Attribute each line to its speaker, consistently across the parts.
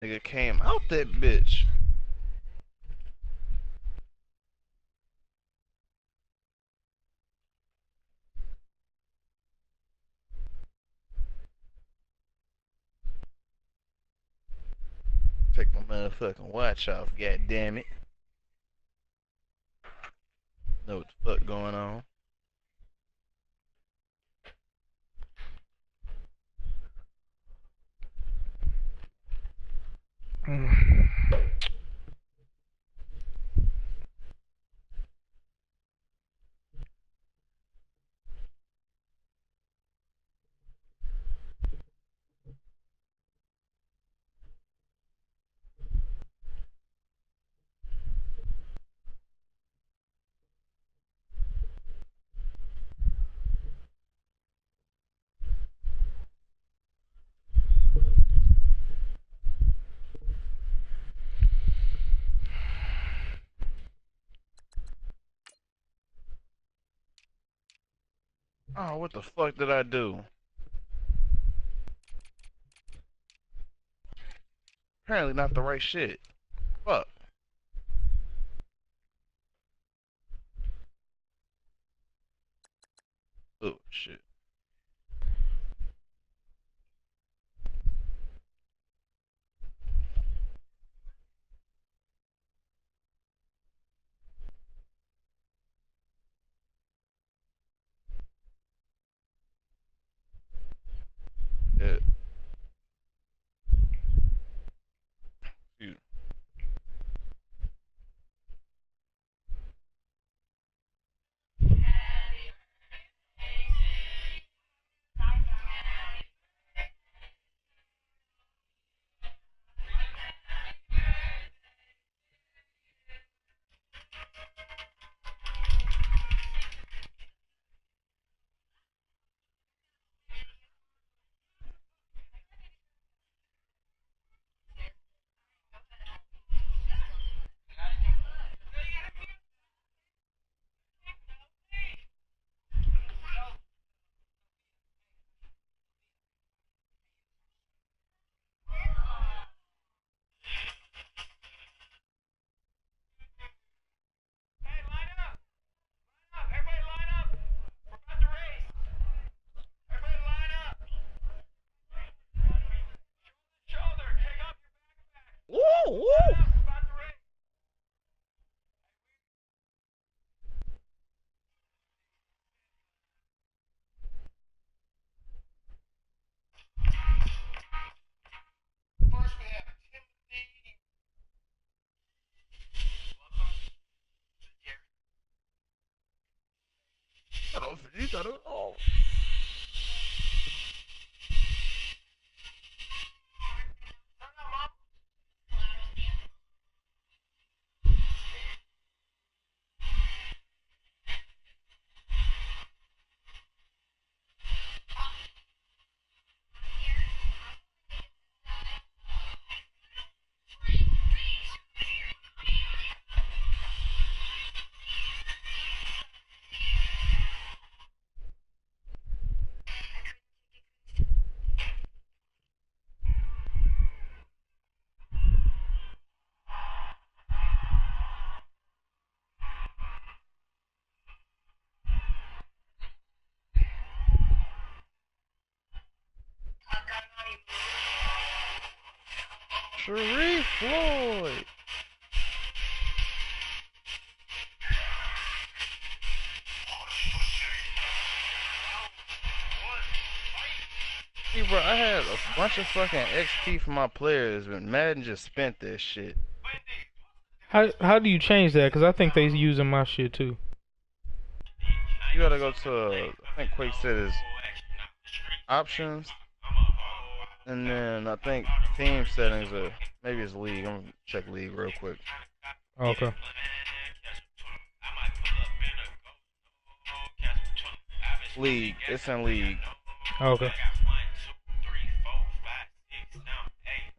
Speaker 1: Nigga came out that bitch. Take my motherfucking watch off, god damn it. Know what the fuck going on. Oh, what the fuck did I do? Apparently not the right shit. Fuck. Oh, shit. Yeah. Shoot. Woo, woo. I don't you thought it was all. Sharif Floyd. See, bro, I had a bunch of fucking XP for my players, but Madden just spent that shit.
Speaker 2: How do you change that? Because I think they using my shit too.
Speaker 1: You gotta go to, I think Quake said is options, and then I think team settings, or maybe it's league. I'm gonna check league real quick.
Speaker 2: Okay.
Speaker 1: League, it's in league.
Speaker 2: Okay.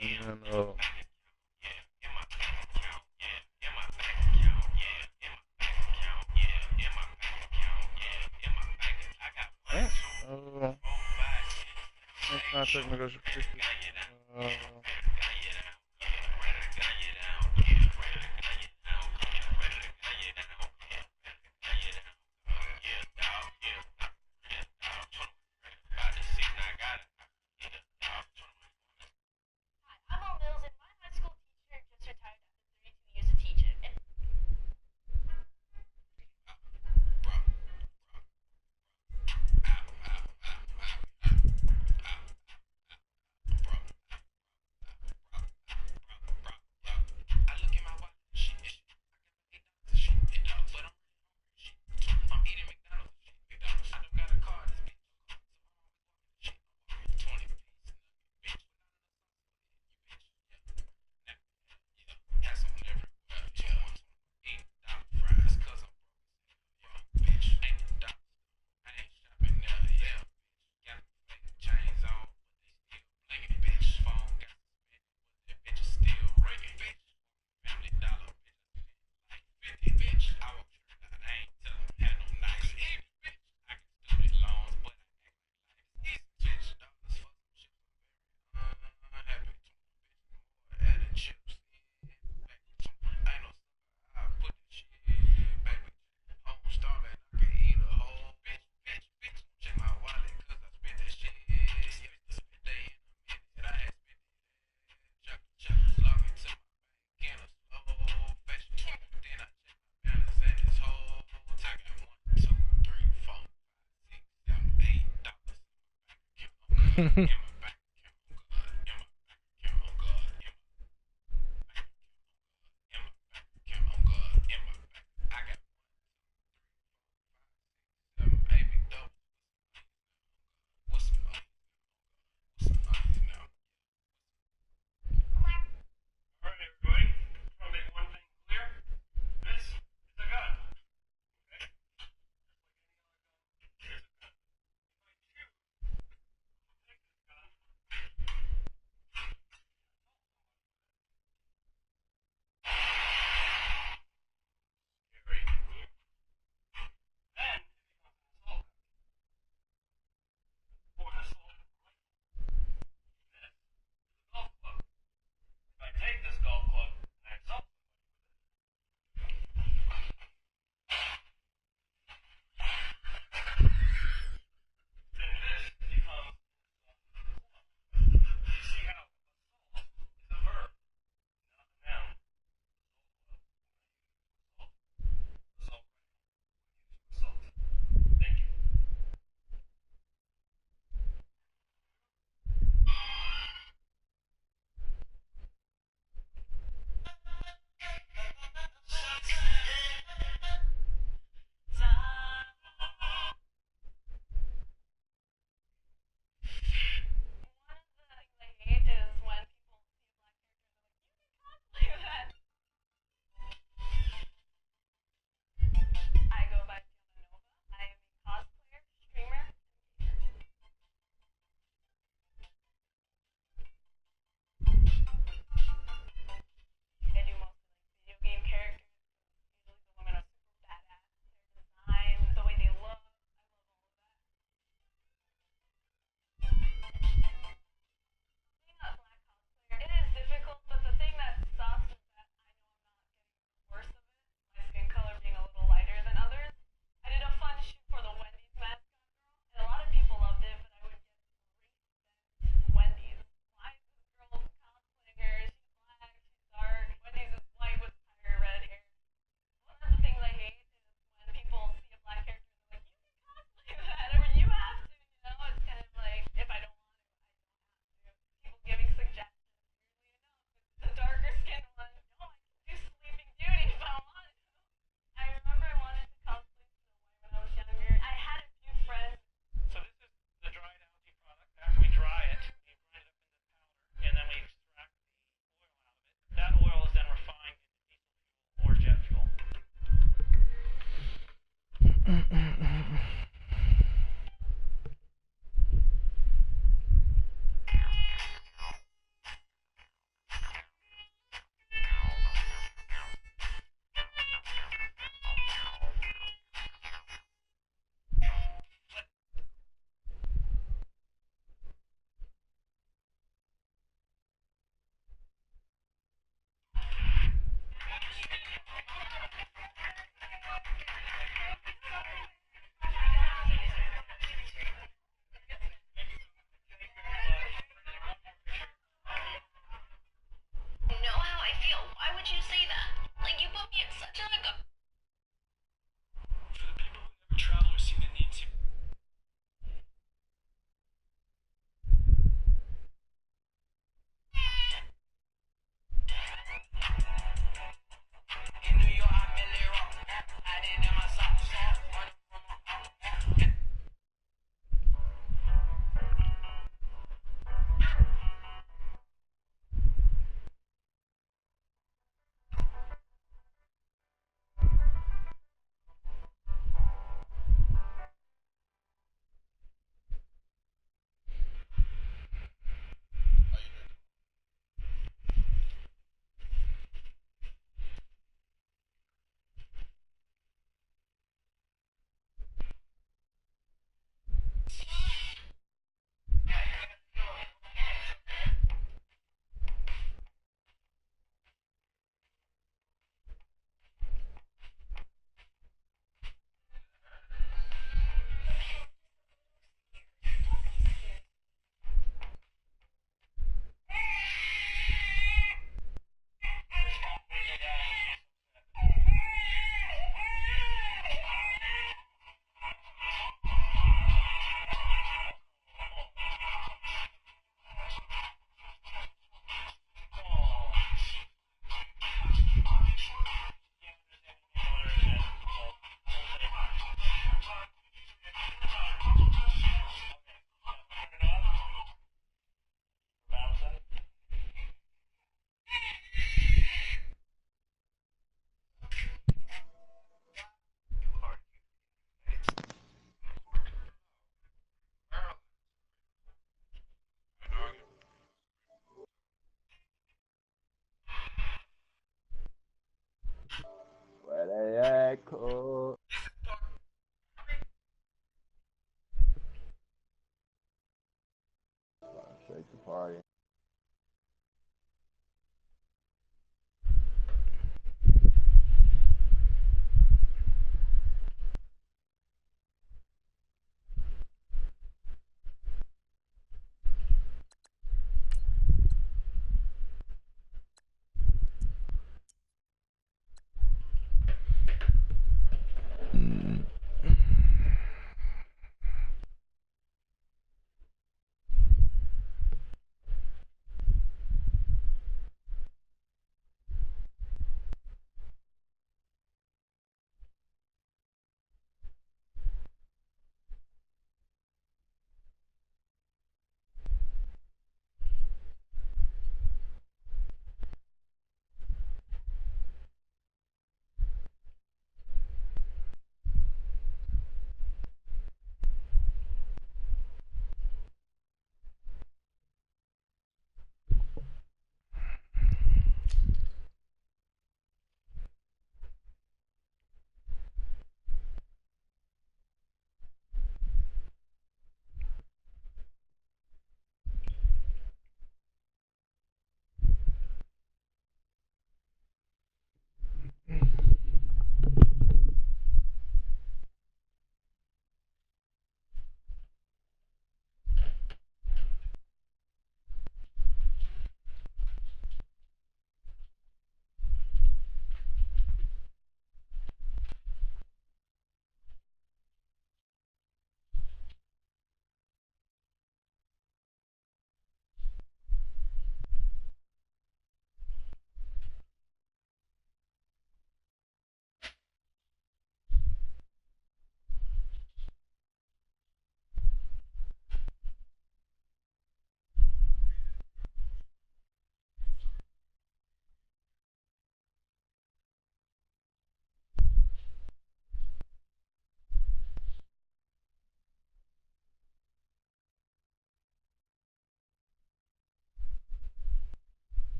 Speaker 1: And then, eh, contract negotiation. Uh,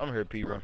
Speaker 1: I'm here, P, bro.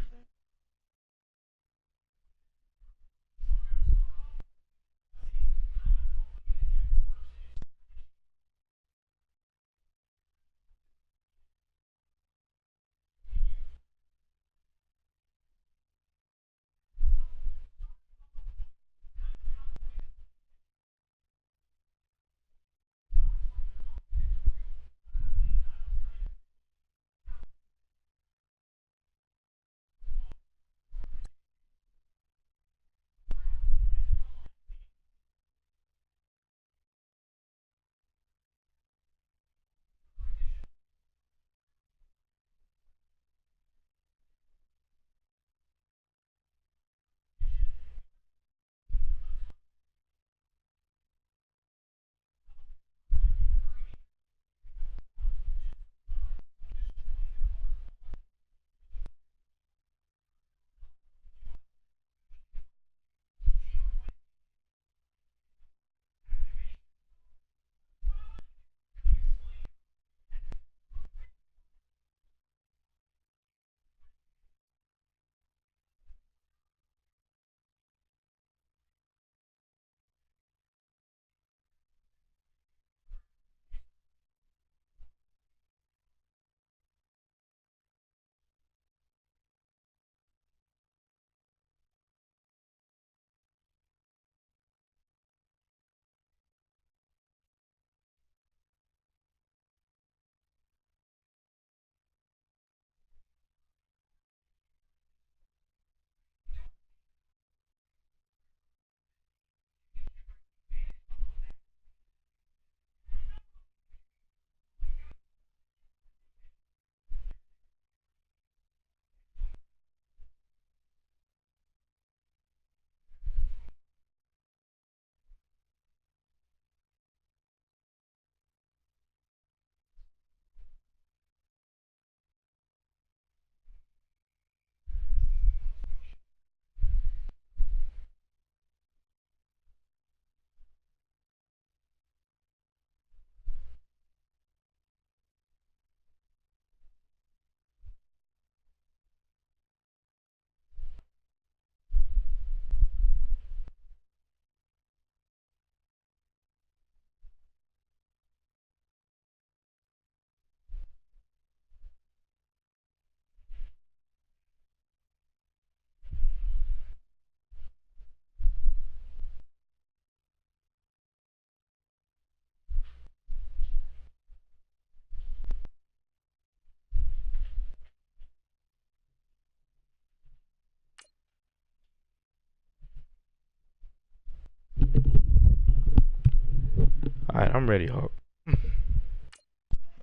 Speaker 2: Alright, I'm ready, Hawk.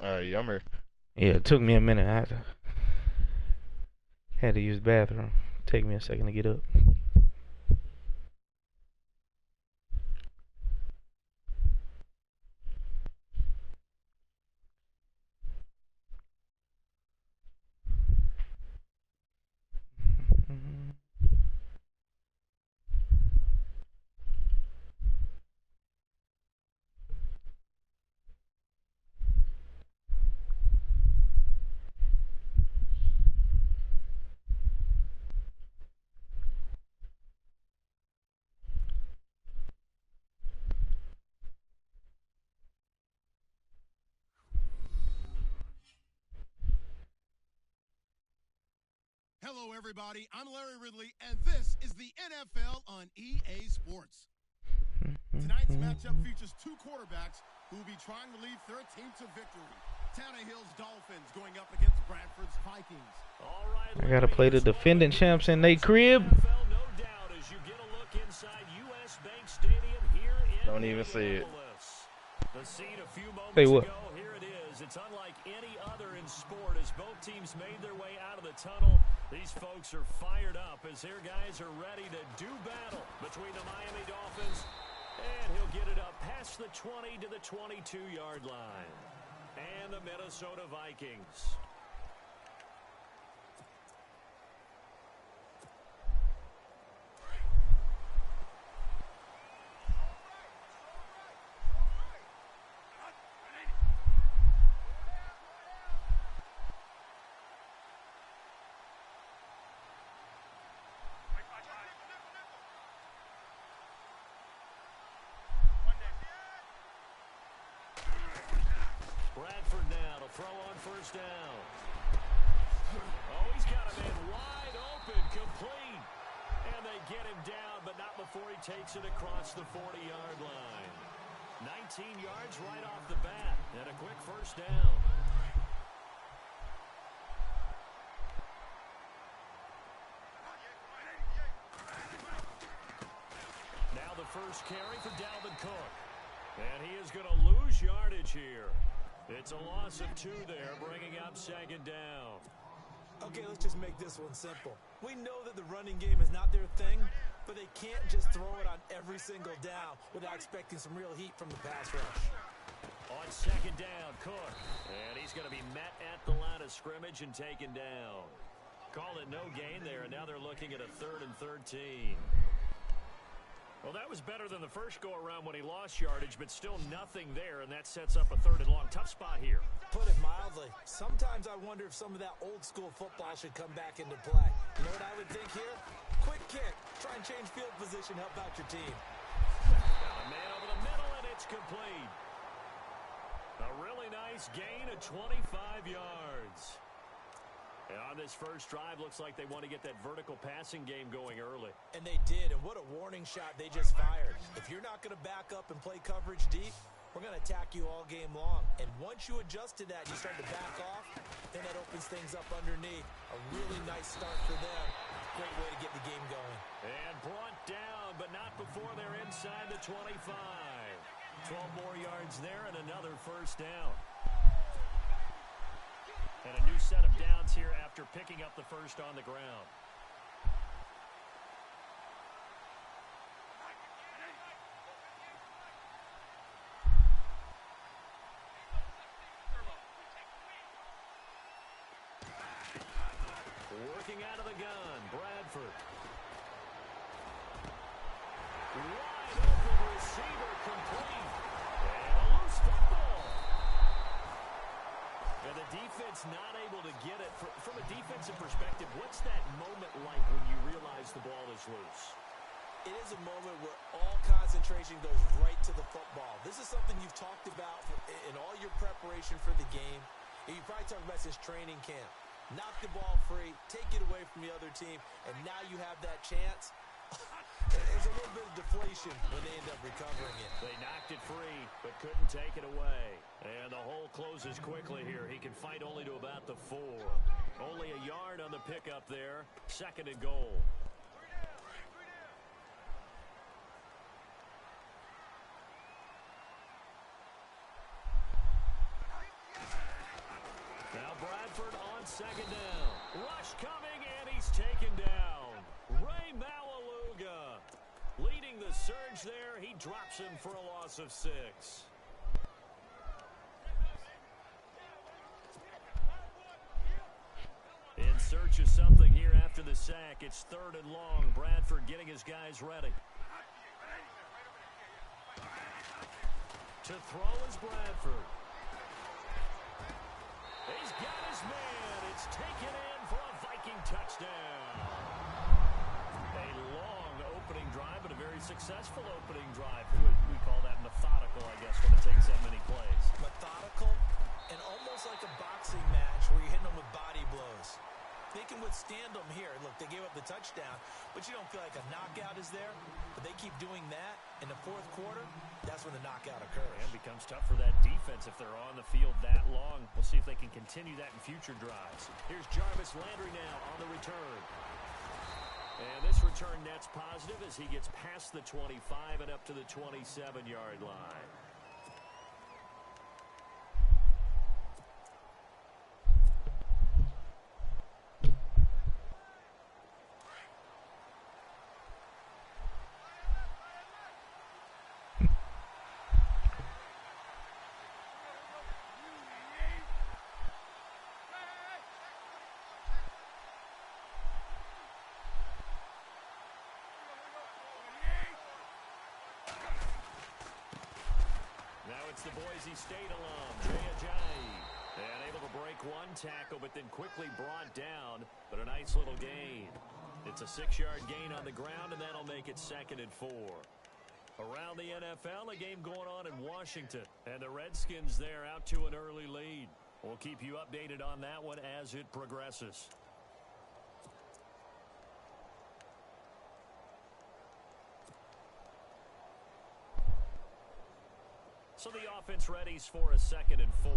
Speaker 1: Yeah, I'm here.
Speaker 2: Yeah, it took me a minute. I had to use the bathroom. Take me a second to get up.
Speaker 3: Hello, everybody. I'm Larry Ridley, and this is the NFL on EA Sports. Tonight's matchup features two quarterbacks who will be trying to lead their team to victory. Tannehill's Dolphins going up against Bradford's Vikings. All right,
Speaker 2: I gotta play the defending champs in they crib.
Speaker 3: No doubt as you get a look inside US Bank Stadium here in
Speaker 1: Don't even see it.
Speaker 3: The scene a few moments
Speaker 2: Say what?
Speaker 3: ago, here it is. It's unlike any other in sport as both teams made their way out of the tunnel. These folks are fired up as their guys are ready to do battle between the Miami Dolphins. And he'll get it up past the 20 to the 22-yard line. And the Minnesota Vikings. Bradford now to throw on first down. Oh, he's got a man wide open, complete. And they get him down, but not before he takes it across the 40-yard line. 19 yards right off the bat, and a quick first down. Now the first carry for Dalvin Cook. And he is going to lose yardage here. It's a loss of 2 there, bringing up second down.
Speaker 4: Okay, let's just make this one simple. We know that the running game is not their thing, but they can't just throw it on every single down without expecting some real heat from the pass rush.
Speaker 3: On second down, Cook. And he's going to be met at the line of scrimmage and taken down. Call it no gain there, and now they're looking at a 3rd and 13. Well, that was better than the first go-around when he lost yardage, but still nothing there, and that sets up a 3rd and long. Tough spot here.
Speaker 4: Put it mildly. Sometimes I wonder if some of that old-school football should come back into play. You know what I would think here? Quick kick. Try and change field position, help out your team.
Speaker 3: Got a man over the middle, and it's complete. A really nice gain of 25 yards. And on this first drive, looks like they want to get that vertical passing game going early.
Speaker 4: And they did, and what a warning shot they just fired. If you're not going to back up and play coverage deep, we're going to attack you all game long. And once you adjust to that, you start to back off, then that opens things up underneath. A really nice start for them. Great way to get the game going.
Speaker 3: And brought down, but not before they're inside the 25. 12 more yards there and another first down. And a new set of downs here after picking up the first on the ground. Working out of the gun, Bradford. Wide open receiver, complete. And a loose football. And the defense not able to get it. From a defensive perspective, what's that moment like when you realize the ball is loose?
Speaker 4: It is a moment where all concentration goes right to the football. This is something you've talked about in all your preparation for the game. And you probably talked about since training camp. Knock the ball free, take it away from the other team, and now you have that chance. There's a little bit of deflation when they end up recovering it.
Speaker 3: They knocked it free, but couldn't take it away. And the hole closes quickly here. He can fight only to about the 4. Only a yard on the pickup there. 2nd and goal. Now Bradford on 2nd down. Rush coming, and he's taken down. Ray Malaluga leading the surge there. He drops him for a loss of 6. In search of something here after the sack. It's 3rd and long. Bradford getting his guys ready. To throw is Bradford. He's got his man. It's taken in for a Viking touchdown. A long opening drive, but a very successful opening drive. We call that methodical, I guess, when it takes that many plays.
Speaker 4: Methodical and almost like a boxing match where you're hitting them with body blows. They can withstand them here. Look, they gave up the touchdown, but you don't feel like a knockout is there. But they keep doing that in the 4th quarter, that's when the knockout occurs.
Speaker 3: And it becomes tough for that defense if they're on the field that long. We'll see if they can continue that in future drives. Here's Jarvis Landry now on the return. And this return net's positive as he gets past the 25 and up to the 27-yard line. It's the Boise State alum, Jay Ajayi. And able to break one tackle, but then quickly brought down. But a nice little gain. It's a 6-yard gain on the ground, and that'll make it 2nd and 4. Around the NFL, a game going on in Washington. And the Redskins there out to an early lead. We'll keep you updated on that one as it progresses. So the offense readies for a 2nd and 4.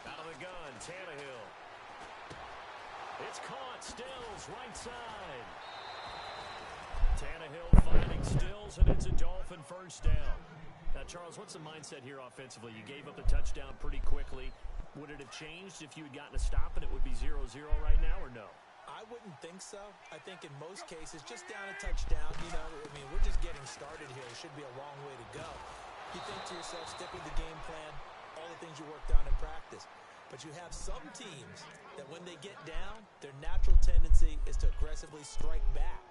Speaker 3: Out of the gun, Tannehill. It's caught. Stills, right side. Tannehill finding Stills, and it's a Dolphin first down. Now, Charles, what's the mindset here offensively? You gave up the touchdown pretty quickly. Would it have changed if you had gotten a stop and it would be 0-0 right now, or no?
Speaker 4: I wouldn't think so. I think in most cases, just down a touchdown, you know, I mean, we're just getting started here. It should be a long way to go. You think to yourself, stick with the game plan, all the things you worked on in practice. But you have some teams that when they get down, their natural tendency is to aggressively strike back.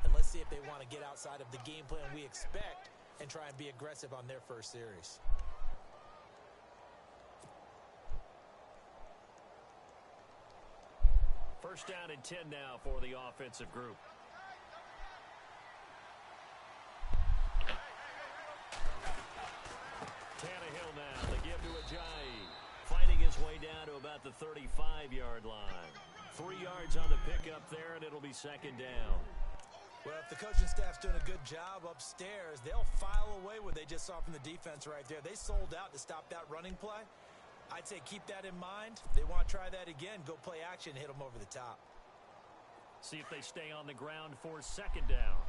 Speaker 4: And let's see if they want to get outside of the game plan we expect and try and be aggressive on their first series.
Speaker 3: First down and 10 now for the offensive group. Tannehill now, the give to Ajayi. Fighting his way down to about the 35-yard line. 3 yards on the pickup there, and it'll be 2nd down.
Speaker 4: Well, if the coaching staff's doing a good job upstairs, they'll file away what they just saw from the defense right there. They sold out to stop that running play. I'd say keep that in mind. They want to try that again. Go play action, hit them over the top.
Speaker 3: See if they stay on the ground for 2nd down.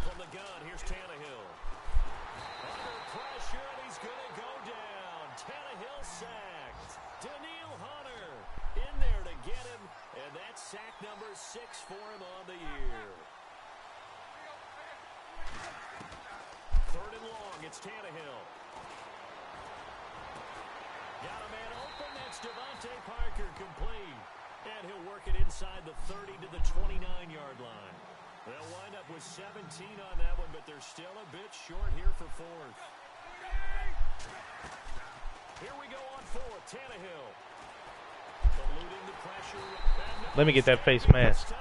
Speaker 3: From the gun, here's Tannehill. Under pressure, and he's going to go down. Tannehill sacked. Daniil Hunter in there to get him, and that's sack number 6 for him on the year. 3rd and long, it's Tannehill. Got a man open, that's Devontae Parker complete. And he'll work it inside the 30 to the 29-yard line. They'll wind up with 17 on that one, but they're still a bit short here for 4th. Here we go on 4th, Tannehill. Eluding the pressure.
Speaker 2: Let me get that face mask.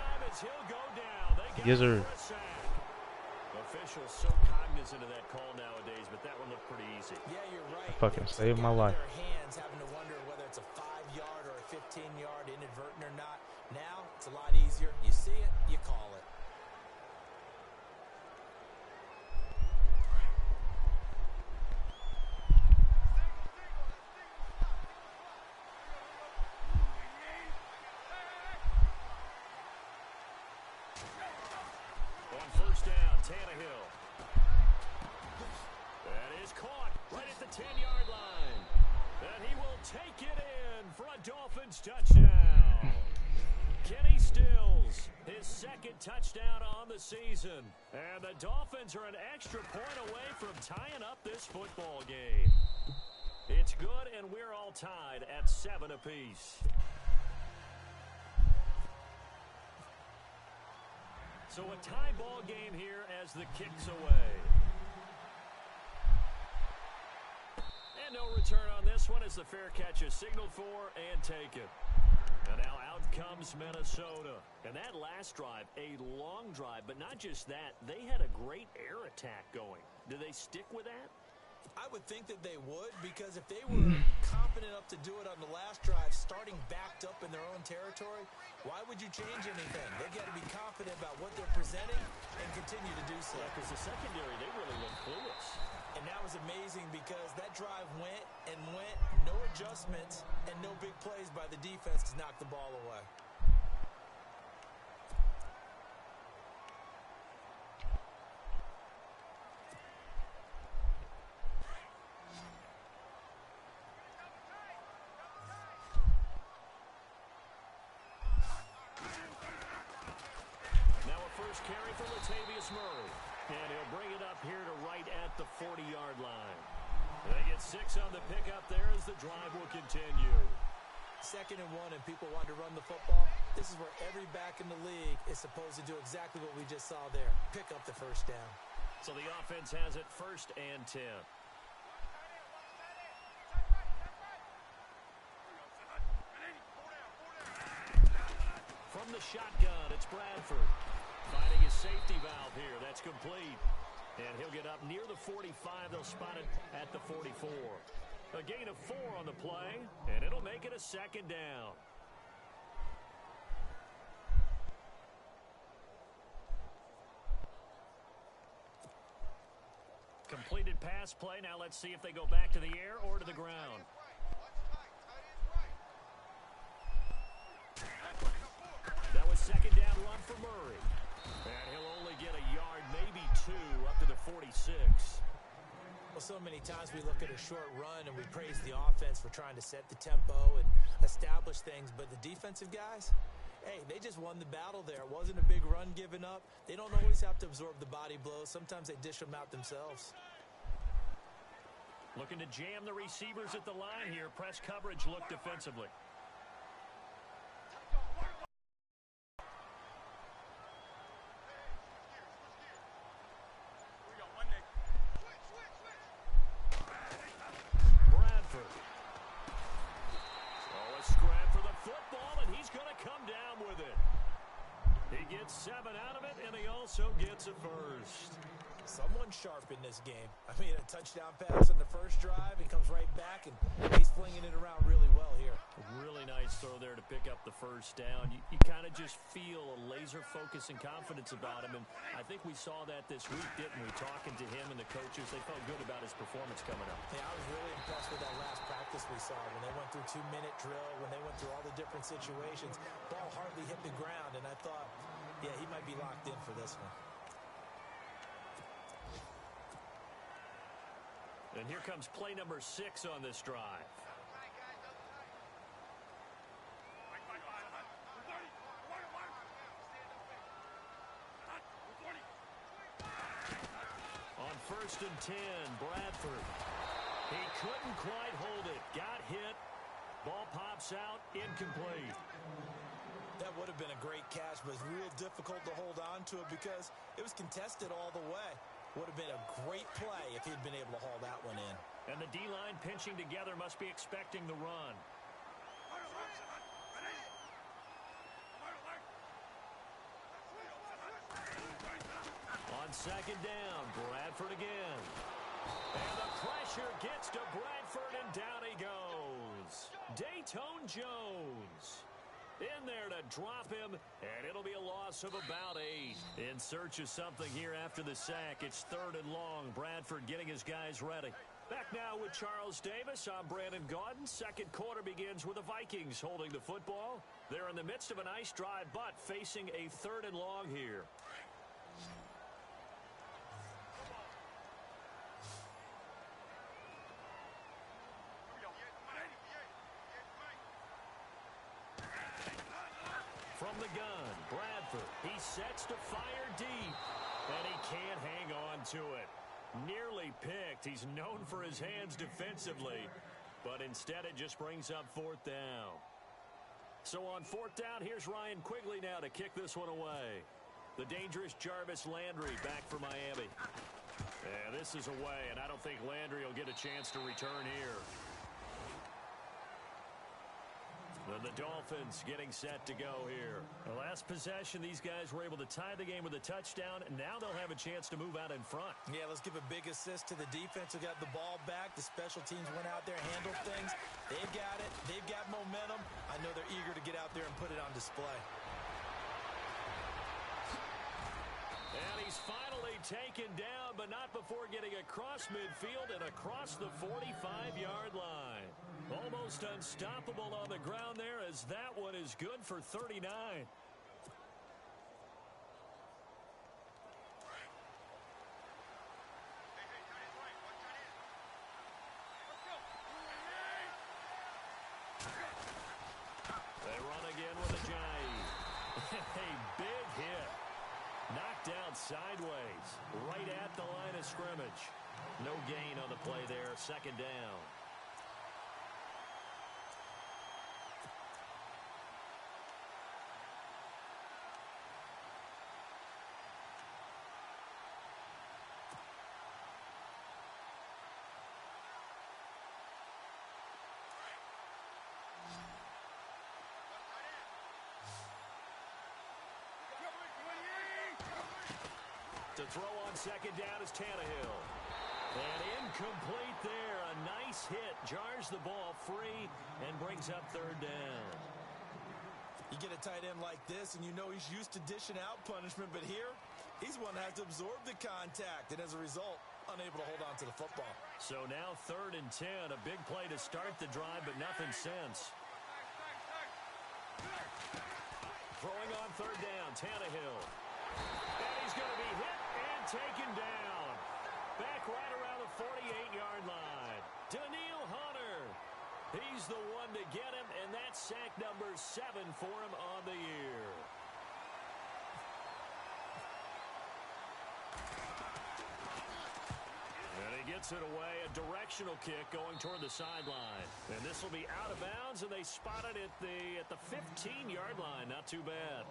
Speaker 2: Yes, sir.
Speaker 3: Officials so cognizant of that call nowadays, but that one looked pretty easy.
Speaker 4: Yeah, you're right.
Speaker 2: Fucking saved my life.
Speaker 4: Their hands having to wonder whether it's a 5-yard or a 15-yard inadvertent or not. Now it's a lot easier. You see it, you call it.
Speaker 3: Tannehill. That is caught right at the 10-yard line. And he will take it in for a Dolphins touchdown. Kenny Stills, his 2nd touchdown on the season. And the Dolphins are an extra point away from tying up this football game. It's good, and we're all tied at 7 apiece. So a tie ball game here as the kick's away. And no return on this one as the fair catch is signaled for and taken. And now out comes Minnesota. And that last drive, a long drive, but not just that. They had a great air attack going. Do they stick with that?
Speaker 4: I would think that they would, because if they were confident enough to do it on the last drive, starting backed up in their own territory, why would you change anything? They've got to be confident about what they're presenting and continue to do so.
Speaker 3: Yeah, because the secondary, they really look clueless.
Speaker 4: And that was amazing because that drive went and went, no adjustments, and no big plays by the defense to knock the ball away.
Speaker 3: Carry for Latavius Murray. And he'll bring it up here to right at the 40-yard line. They get 6 on the pickup there as the drive will continue.
Speaker 4: 2nd and 1 and people want to run the football. This is where every back in the league is supposed to do exactly what we just saw there. Pick up the first down.
Speaker 3: So the offense has it 1st and 10. shotgun. It's Bradford. Finding his safety valve here. That's complete. And he'll get up near the 45. They'll spot it at the 44. A gain of 4 on the play, and it'll make it a second down. Completed pass play. Now let's see if they go back to the air or to the ground. That was second down run for Murray. And he'll only get a yard, maybe 2, up to the 46.
Speaker 4: Well, so many times we look at a short run and we praise the offense for trying to set the tempo and establish things, but the defensive guys, hey, they just won the battle there. It wasn't a big run given up. They don't always have to absorb the body blows. Sometimes they dish them out themselves.
Speaker 3: Looking to jam the receivers at the line here. Press coverage look defensively. Bradford. Oh, a scrap for the football, and he's going to come down with it. He gets 7 out of it, and he also gets a first.
Speaker 4: Someone sharp in this game. I mean, a touchdown pass on the first drive, and comes right back, and he's flinging it around really well here.
Speaker 3: Really nice throw there to pick up the first down. You kind of just feel a laser focus and confidence about him, and I think we saw that this week, didn't we? Talking to him and the coaches, they felt good about his performance coming up.
Speaker 4: Yeah, I was really impressed with that last practice we saw when they went through 2-minute drill, when they went through all the different situations. Ball hardly hit the ground, and I thought, yeah, he might be locked in for this one.
Speaker 3: And here comes play number 6 on this drive. On 1st and 10, Bradford. He couldn't quite hold it. Got hit. Ball pops out. Incomplete.
Speaker 4: That would have been a great catch, but it's real difficult to hold on to it because it was contested all the way. Would have been a great play if he'd been able to haul that one in.
Speaker 3: And the D-line pinching together must be expecting the run. On 2nd down, Bradford again. And the pressure gets to Bradford, and down he goes. Dayton Jones in there to drop him, and it'll be a loss of about 8. In search of something here after the sack. It's 3rd and long. Bradford getting his guys ready. Back now with Charles Davis. I'm Brandon Gaudin. Second quarter begins with the Vikings holding the football. They're in the midst of a nice drive, but facing a 3rd and long here. From the gun, Bradford. He sets to fire deep, and he can't hang on to it. Nearly picked. He's known for his hands defensively, but instead it just brings up 4th down. So on 4th down, here's Ryan Quigley now to kick this one away. The dangerous Jarvis Landry back for Miami. Yeah, this is away, and I don't think Landry will get a chance to return here. And the Dolphins getting set to go here. The last possession, these guys were able to tie the game with a touchdown, and now they'll have a chance to move out in front.
Speaker 4: Yeah, let's give a big assist to the defense who got the ball back. The special teams went out there, handled things. They've got it. They've got momentum. I know they're eager to get out there and put it on display.
Speaker 3: And he's finally taken down, but not before getting across midfield and across the 45-yard line. Almost unstoppable on the ground there, as that one is good for 39. They run again with a jive. A big hit. Knocked down sideways, right at the line of scrimmage. No gain on the play there, 2nd down. To throw on second down is Tannehill. And incomplete there. A nice hit. Jars the ball free and brings up third down.
Speaker 4: You get a tight end like this, and you know he's used to dishing out punishment, but here, he's one that has to absorb the contact, and as a result, unable to hold on to the football.
Speaker 3: So now 3rd and 10, a big play to start the drive, but nothing since. Throwing on third down, Tannehill. And he's going to be hit and taken down. Back right around the 48-yard line. Daniil Hunter. He's the one to get him, and that's sack number 7 for him on the year. And he gets it away, a directional kick going toward the sideline. And this will be out of bounds, and they spot it at the 15-yard line. Not too bad.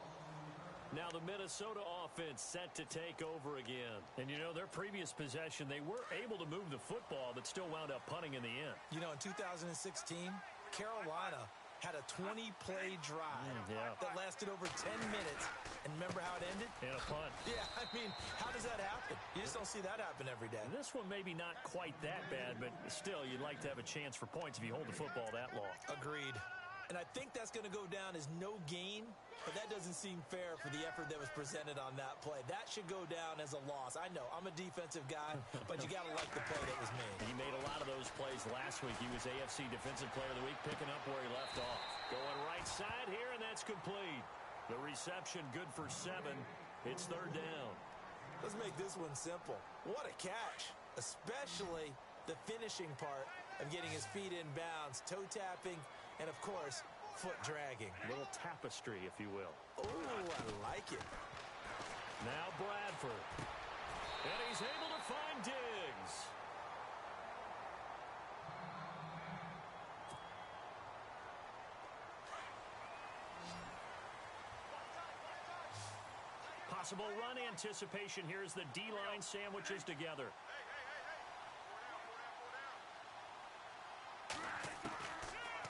Speaker 3: Now the Minnesota offense set to take over again. And, you know, their previous possession, they were able to move the football, but still wound up punting in the end.
Speaker 4: You know, in 2016, Carolina had a 20-play drive that lasted over 10 minutes. And remember how it ended?
Speaker 3: And a punt.
Speaker 4: Yeah, I mean, how does that happen? You just don't see that happen every day.
Speaker 3: And this one maybe not quite that bad, but still, you'd like to have a chance for points if you hold the football that long.
Speaker 4: Agreed. And I think that's going to go down as no gain, but that doesn't seem fair for the effort that was presented on that play. That should go down as a loss. I know, I'm a defensive guy, but you got to like the play that was made.
Speaker 3: He made a lot of those plays last week. He was AFC Defensive Player of the Week, picking up where he left off. Going right side here, and that's complete. The reception good for 7. It's third down.
Speaker 4: Let's make this one simple. What a catch, especially the finishing part of getting his feet in bounds, toe tapping, and, of course, foot dragging.
Speaker 3: A little tapestry, if you will.
Speaker 4: Oh, I like it.
Speaker 3: Now Bradford. And he's able to find Diggs. Possible run anticipation here as the D-line sandwiches together.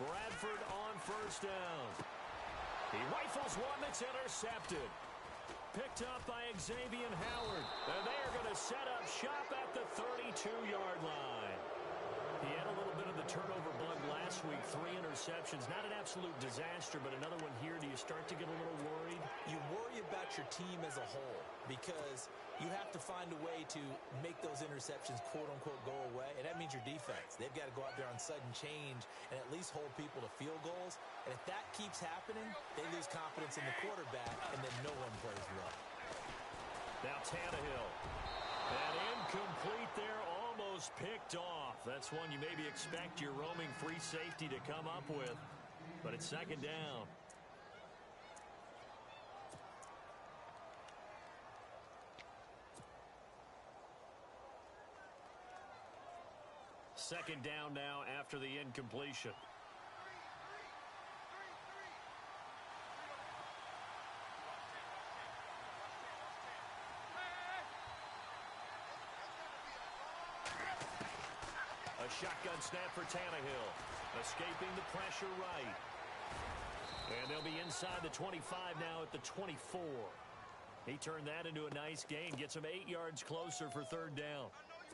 Speaker 3: Bradford on first down. He rifles one that's intercepted. Picked up by Xavier Howard. And they are going to set up shop at the 32-yard line. He had a little bit of the turnover bug last week. 3 interceptions. Not an absolute disaster, but another one here. Do you start to get a little worried?
Speaker 4: You worry about your team as a whole because you have to find a way to make those interceptions, quote-unquote, go away, and that means your defense. They've got to go out there on sudden change and at least hold people to field goals. And if that keeps happening, they lose confidence in the quarterback, and then no one plays well.
Speaker 3: Now Tannehill. And incomplete there, almost picked off. That's one you maybe expect your roaming free safety to come up with. But it's second down. Second down now after the incompletion. A shotgun snap for Tannehill. Escaping the pressure right. And they'll be inside the 25 now at the 24. He turned that into a nice gain. Gets him 8 yards closer for third down.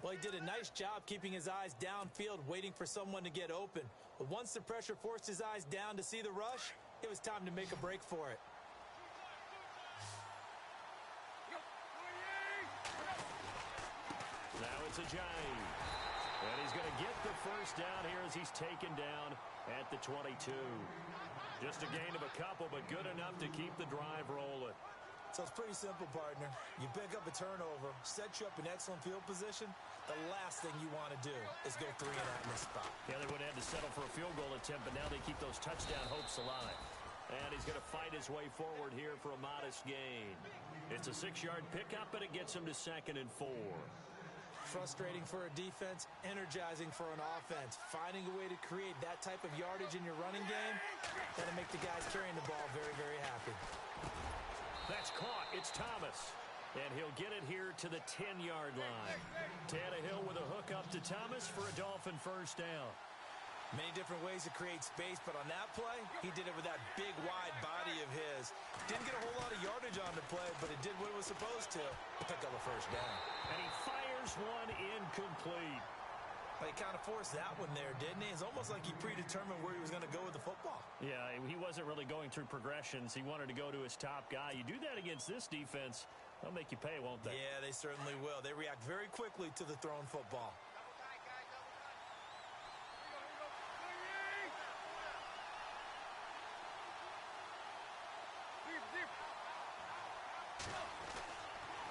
Speaker 4: Well, he did a nice job keeping his eyes downfield, waiting for someone to get open. But once the pressure forced his eyes down to see the rush, it was time to make a break for it.
Speaker 3: Now it's Ajayi. And he's going to get the first down here as he's taken down at the 22. Just a gain of a couple, but good enough to keep the drive rolling.
Speaker 4: So it's pretty simple, partner. You pick up a turnover, set you up in excellent field position. The last thing you want to do is go 3 and out in this spot.
Speaker 3: Yeah, they would have to settle for a field goal attempt, but now they keep those touchdown hopes alive. And he's going to fight his way forward here for a modest gain. It's a 6-yard pickup, but it gets him to 2nd and 4.
Speaker 4: Frustrating for a defense, energizing for an offense. Finding a way to create that type of yardage in your running game, that'll make the guys carrying the ball very, very happy.
Speaker 3: That's caught. It's Thomas. And he'll get it here to the 10-yard line. Tannehill with a hook up to Thomas for a Dolphin first down.
Speaker 4: Many different ways to create space, but on that play, he did it with that big, wide body of his. Didn't get a whole lot of yardage on the play, but it did what it was supposed to pick up a first down.
Speaker 3: And he fires one incomplete.
Speaker 4: He kind of forced that one there, didn't he? It's almost like he predetermined where he was going to go with the football.
Speaker 3: Yeah, he wasn't really going through progressions. He wanted to go to his top guy. You do that against this defense, they'll make you pay, won't they?
Speaker 4: Yeah, they certainly will. They react very quickly to the thrown football.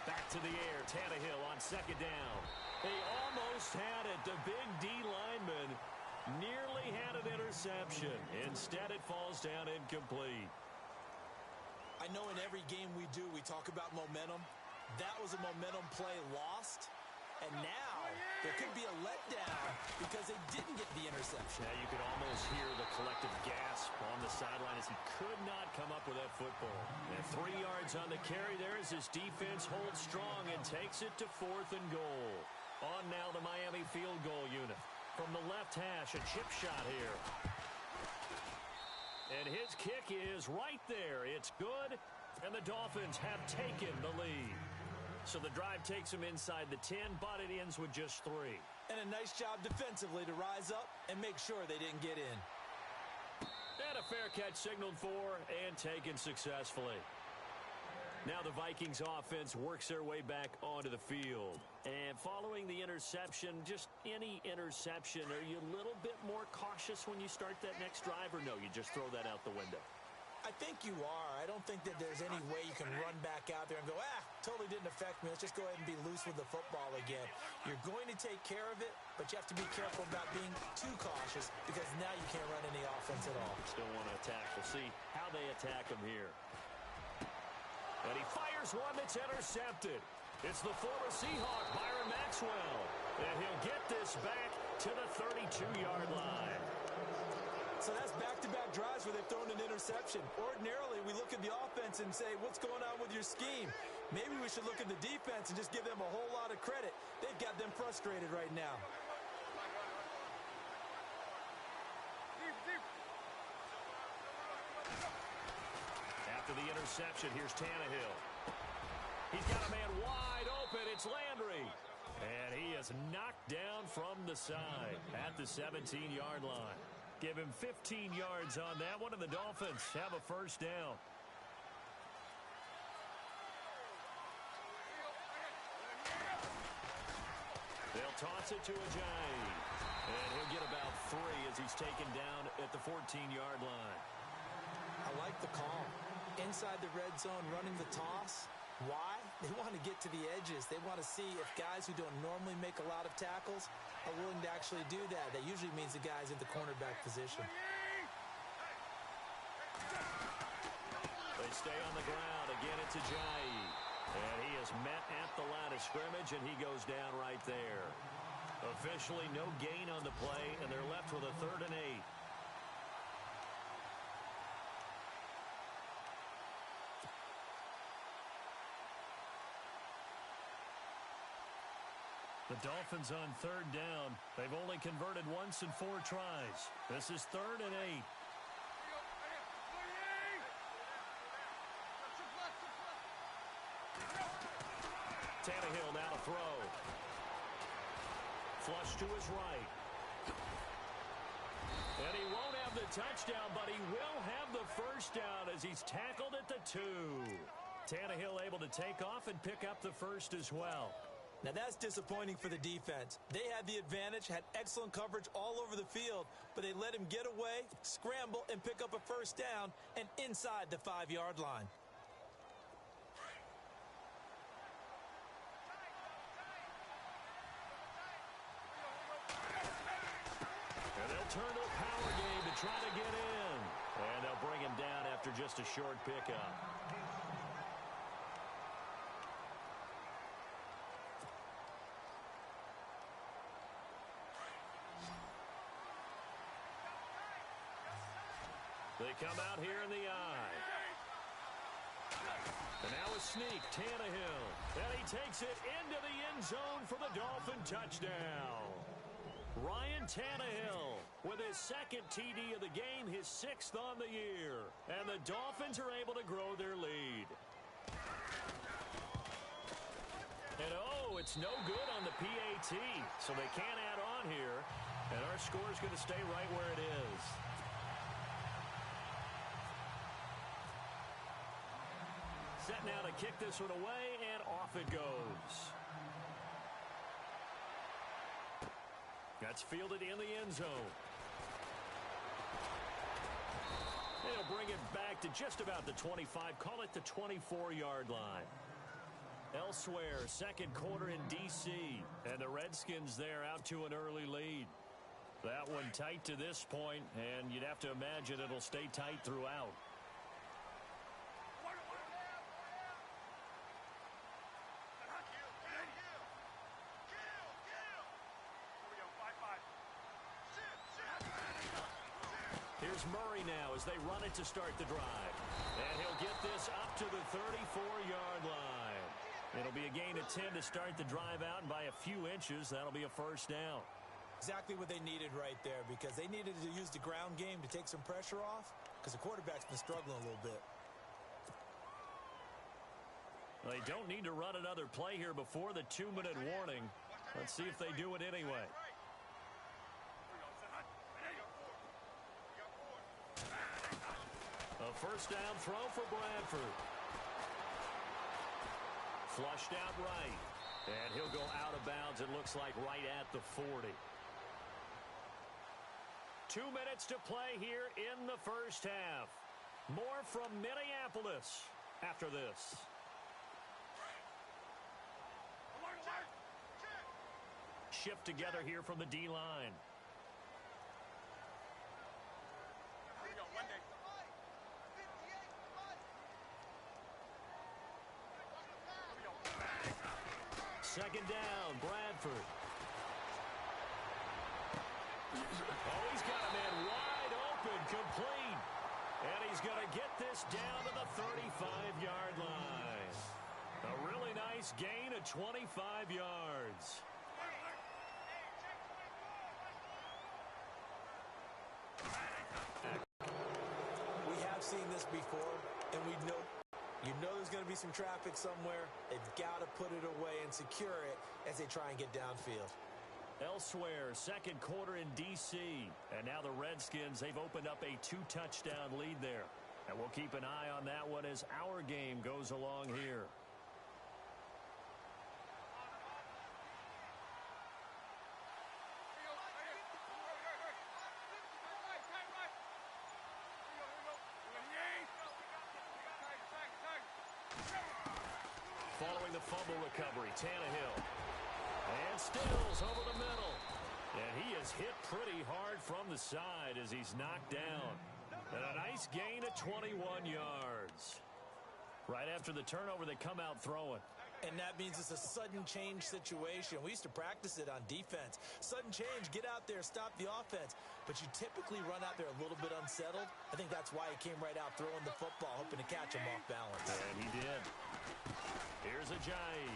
Speaker 3: Back to the air, Tannehill on second down. He almost had it. The big D lineman nearly had an interception. Instead, it falls down incomplete.
Speaker 4: I know in every game we do, we talk about momentum. That was a momentum play lost. And now there could be a letdown because they didn't get the interception.
Speaker 3: Yeah, you could almost hear the collective gasp on the sideline as he could not come up with that football. And 3 yards on the carry there as his defense holds strong and takes it to 4th and goal. On now the Miami field goal unit. From the left hash, a chip shot here. And his kick is right there. It's good, and the Dolphins have taken the lead. So the drive takes them inside the 10, but it ends with just 3.
Speaker 4: And a nice job defensively to rise up and make sure they didn't get in.
Speaker 3: And a fair catch signaled for and taken successfully. Now the Vikings offense works their way back onto the field. And following the interception, just any interception, are you a little bit more cautious when you start that next drive, or no, you just throw that out the window?
Speaker 4: I think you are. I don't think that there's any way you can run back out there and go, totally didn't affect me. Let's just go ahead and be loose with the football again. You're going to take care of it, but you have to be careful about being too cautious because now you can't run any offense at all.
Speaker 3: Still want to attack. We'll see how they attack him here. And he fires one that's intercepted. It's the former Seahawk, Byron Maxwell. And he'll get this back to the 32-yard line.
Speaker 4: So that's back-to-back drives where they've thrown an interception. Ordinarily, we look at the offense and say, what's going on with your scheme? Maybe we should look at the defense and just give them a whole lot of credit. They've got them frustrated right now.
Speaker 3: After the interception, here's Tannehill. He's got a man wide open. It's Landry. And he is knocked down from the side at the 17-yard line. Give him 15 yards on that one, and the Dolphins have a first down. They'll toss it to Ajayi. And he'll get about 3 as he's taken down at the 14-yard line.
Speaker 4: I like the call. Inside the red zone, running the toss. Why? They want to get to the edges. They want to see if guys who don't normally make a lot of tackles are willing to actually do that. That usually means the guy's in the cornerback position.
Speaker 3: They stay on the ground. Again, it's Ajayi. And he is met at the line of scrimmage, and he goes down right there. Officially no gain on the play, and they're left with a 3rd and 8. The Dolphins on 3rd down. They've only converted once in 4 tries. This is 3rd and 8. Tannehill now to throw. Flush to his right. And he won't have the touchdown, but he will have the first down as he's tackled at the 2. Tannehill able to take off and pick up the first as well.
Speaker 4: Now that's disappointing for the defense. They had the advantage, had excellent coverage all over the field, but they let him get away, scramble, and pick up a first down and inside the 5-yard line.
Speaker 3: And they'll turn to a power game to try to get in. And they'll bring him down after just a short pickup. They come out here in the eye. And now a sneak, Tannehill. And he takes it into the end zone for the Dolphin touchdown. Ryan Tannehill with his second TD of the game, his 6th on the year. And the Dolphins are able to grow their lead. And oh, it's no good on the PAT, so they can't add on here. And our score is going to stay right where it is. Set now to kick this one away, and off it goes. That's fielded in the end zone. They'll bring it back to just about the 25. Call it the 24-yard line. Elsewhere, second quarter in D.C. And the Redskins there out to an early lead. That one tight to this point, and you'd have to imagine it'll stay tight throughout. Here's Murray now as they run it to start the drive. And he'll get this up to the 34-yard line. It'll be a gain of 10 to start the drive out, and by a few inches, that'll be a first down.
Speaker 4: Exactly what they needed right there, because they needed to use the ground game to take some pressure off, because the quarterback's been struggling a little bit.
Speaker 3: They don't need to run another play here before the 2-minute warning. Let's see if they do it anyway. A first down throw for Bradford. Flushed out right. And he'll go out of bounds, it looks like, right at the 40. 2 minutes to play here in the first half. More from Minneapolis after this. Shift together here from the D-line. Second down, Bradford. Oh, he's got a man wide open, complete. And he's going to get this down to the 35-yard line. A really nice gain of 25 yards.
Speaker 4: We have seen this before, and we know there's going to be some traffic somewhere. They've got to put it away and secure it as they try and get downfield.
Speaker 3: Elsewhere, second quarter in D.C. And now the Redskins, they've opened up a 2-touchdown lead there. And we'll keep an eye on that one as our game goes along here. Following the fumble recovery, Tannehill. And Stills over the middle. And he is hit pretty hard from the side as he's knocked down. And a nice gain of 21 yards. Right after the turnover, they come out throwing.
Speaker 4: And that means it's a sudden change situation. We used to practice it on defense. Sudden change, get out there, stop the offense. But you typically run out there a little bit unsettled. I think that's why he came right out throwing the football, hoping to catch him off balance.
Speaker 3: And he did. Here's Ajayi.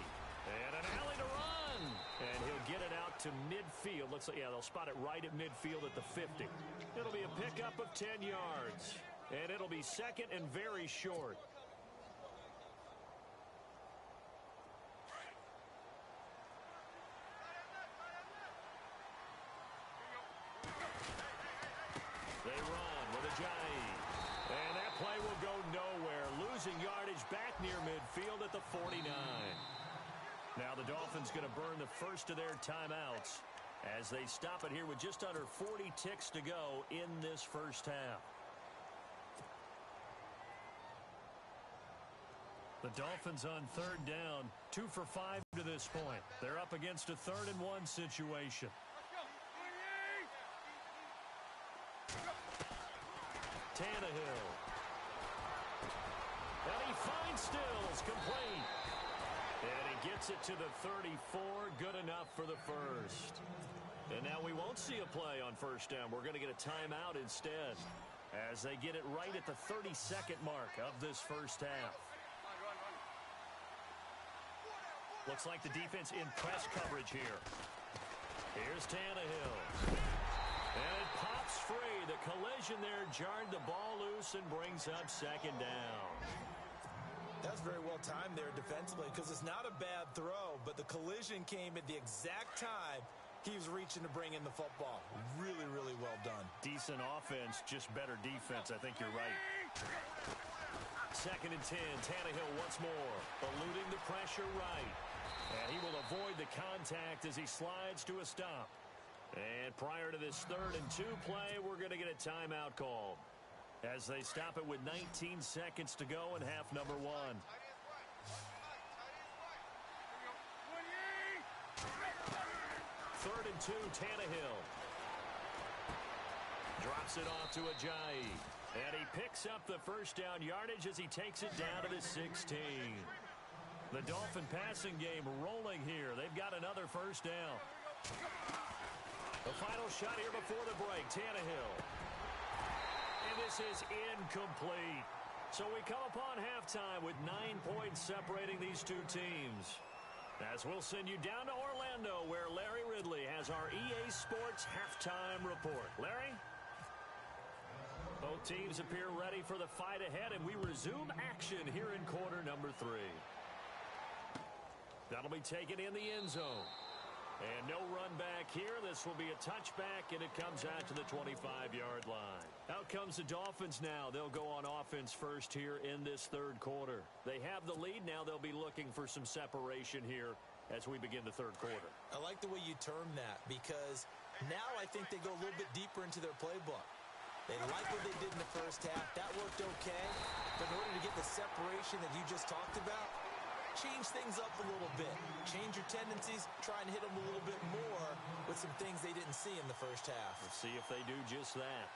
Speaker 3: And an alley to run. And he'll get it out to midfield. Looks like, yeah, they'll spot it right at midfield at the 50. It'll be a pickup of 10 yards. And it'll be second and very short. They run with Ajayi. And that play will go nowhere. Losing yardage back near midfield at the 49. Now the Dolphins going to burn the first of their timeouts as they stop it here with just under 40 ticks to go in this first half. The Dolphins on third down, 2 for 5 to this point. They're up against a 3rd and 1 situation. Tannehill. And he finds Stills, complete. And he gets it to the 34, good enough for the first. And now we won't see a play on first down. We're going to get a timeout instead as they get it right at the 32nd mark of this first half. Looks like the defense in press coverage here. Here's Here's Tannehill. And it pops free. The collision there jarred the ball loose and brings up second down.
Speaker 4: That's very well timed there defensively because it's not a bad throw, but the collision came at the exact time he was reaching to bring in the football. Really, really well done.
Speaker 3: Decent offense, just better defense. I think you're right. 2nd and 10. Tannehill once more, eluding the pressure right. And he will avoid the contact as he slides to a stop. And prior to this 3rd and 2 play, we're going to get a timeout called as they stop it with 19 seconds to go in half number 1. 3rd and 2, Tannehill. Drops it off to Ajayi. And he picks up the first down yardage as he takes it down to the 16. The Dolphin passing game rolling here. They've got another first down. The final shot here before the break, Tannehill. And this is incomplete. So we come upon halftime with 9 points separating these two teams. As we'll send you down to Orlando, where Larry Ridley has our EA Sports halftime report. Larry? Both teams appear ready for the fight ahead, and we resume action here in quarter number 3. That'll be taken in the end zone. And no run back here. This will be a touchback, and it comes out to the 25-yard line. Out comes the Dolphins now. They'll go on offense first here in this 3rd quarter. They have the lead. Now they'll be looking for some separation here as we begin the 3rd quarter.
Speaker 4: I like the way you term that because now I think they go a little bit deeper into their playbook. They like what they did in the first half. That worked okay. But in order to get the separation that you just talked about, change things up a little bit. Change your tendencies. Try and hit them a little bit more with some things they didn't see in the first half.
Speaker 3: Let's see if they do just that.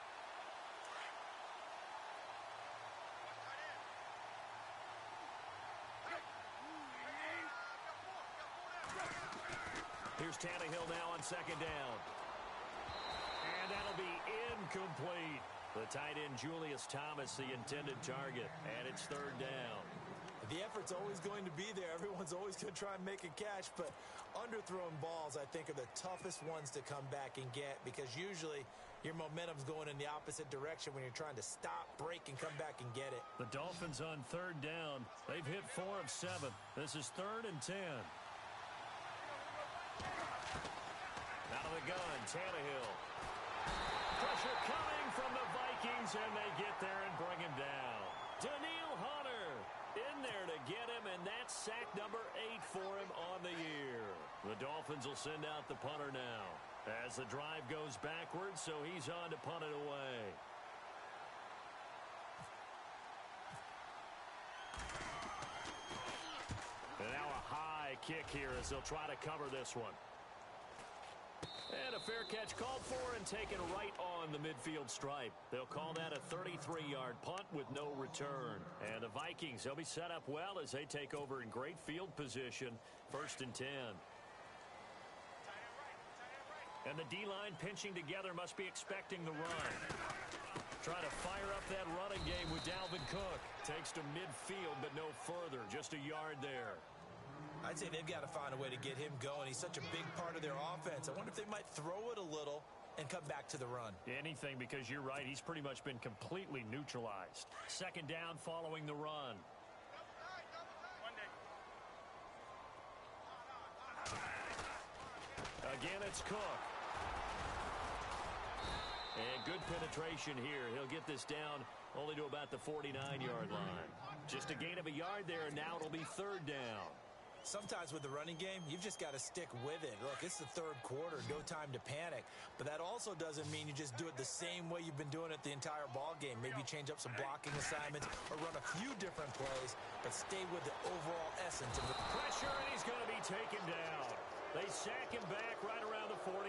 Speaker 3: Here's Tannehill now on 2nd down. And that'll be incomplete. The tight end, Julius Thomas, the intended target. And it's 3rd down.
Speaker 4: The effort's always going to be there. Everyone's always going to try and make a catch, but underthrown balls, I think, are the toughest ones to come back and get because usually your momentum's going in the opposite direction when you're trying to stop, break, and come back and get it.
Speaker 3: The Dolphins on 3rd down. They've hit 4 of 7. This is 3rd and 10. Out of the gun, Tannehill. Pressure coming from the Vikings, and they get there and bring him down. Daniil Hunter in there to get him, and that's sack number 8 for him on the year. The Dolphins will send out the punter now as the drive goes backwards, so he's on to punt it away. And now a high kick here as they'll try to cover this one. And a fair catch called for and taken right on the midfield stripe. They'll call that a 33-yard punt with no return. And the Vikings, they'll be set up well as they take over in great field position. 1st and 10. And the D-line pinching together must be expecting the run. Trying to fire up that running game with Dalvin Cook. Takes to midfield, but no further. Just a yard there.
Speaker 4: I'd say they've got to find a way to get him going. He's such a big part of their offense. I wonder if they might throw it a little and come back to the run.
Speaker 3: Anything, because you're right. He's pretty much been completely neutralized. 2nd down following the run. Again, it's Cook. And good penetration here. He'll get this down only to about the 49-yard line. Just a gain of a yard there, and now it'll be 3rd down.
Speaker 4: Sometimes with the running game, you've just got to stick with it. Look, it's the 3rd quarter, no time to panic. But that also doesn't mean you just do it the same way you've been doing it the entire ball game. Maybe change up some blocking assignments or run a few different plays, but stay with the overall essence of the
Speaker 3: pressure, and he's going to be taken down. They sack him back right around the 44.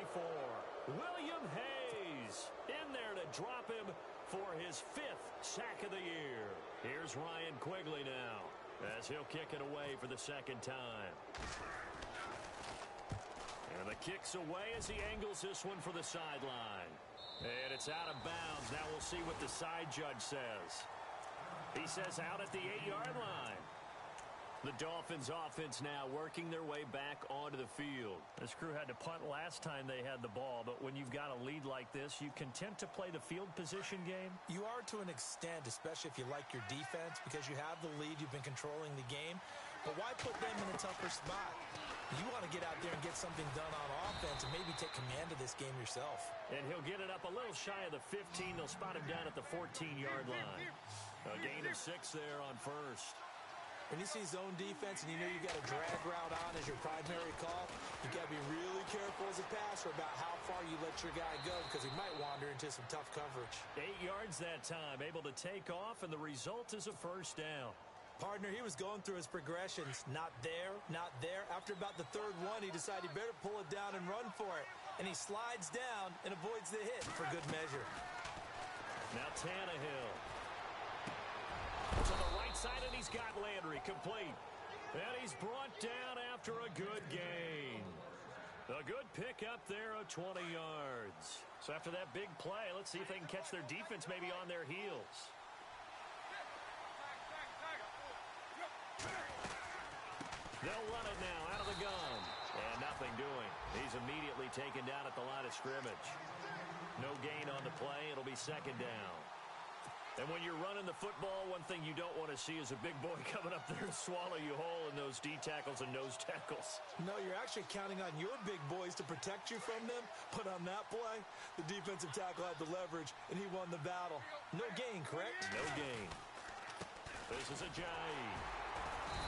Speaker 3: William Hayes in there to drop him for his 5th sack of the year. Here's Ryan Quigley now, as he'll kick it away for the 2nd time. And the kick's away as he angles this one for the sideline. And it's out of bounds. Now we'll see what the side judge says. He says out at the 8-yard line. The Dolphins offense now working their way back onto the field. This crew had to punt last time they had the ball, but when you've got a lead like this, you content to play the field position game?
Speaker 4: You are to an extent, especially if you like your defense, because you have the lead, you've been controlling the game. But why put them in a tougher spot? You want to get out there and get something done on offense and maybe take command of this game yourself.
Speaker 3: And he'll get it up a little shy of the 15. They'll spot him down at the 14-yard line. A gain of 6 there on first.
Speaker 4: When you see zone defense and you know you've got a drag route on as your primary call, you've got to be really careful as a passer about how far you let your guy go because he might wander into some tough coverage.
Speaker 3: 8 yards that time, able to take off, and the result is a first down.
Speaker 4: Partner, he was going through his progressions. Not there, not there. After about the third one, he decided he better pull it down and run for it. And he slides down and avoids the hit for good measure.
Speaker 3: Now Tannehill. To the right side, and he's got Landry complete. And he's brought down after a good gain. A good pick up there of 20 yards. So after that big play, let's see if they can catch their defense maybe on their heels. They'll run it now out of the gun. And nothing doing. He's immediately taken down at the line of scrimmage. No gain on the play. It'll be second down. And when you're running the football, one thing you don't want to see is a big boy coming up there and swallow you whole in those D tackles and nose tackles.
Speaker 4: No, you're actually counting on your big boys to protect you from them. But on that play, the defensive tackle had the leverage, and he won the battle. No gain, correct?
Speaker 3: No gain. This is a Jay.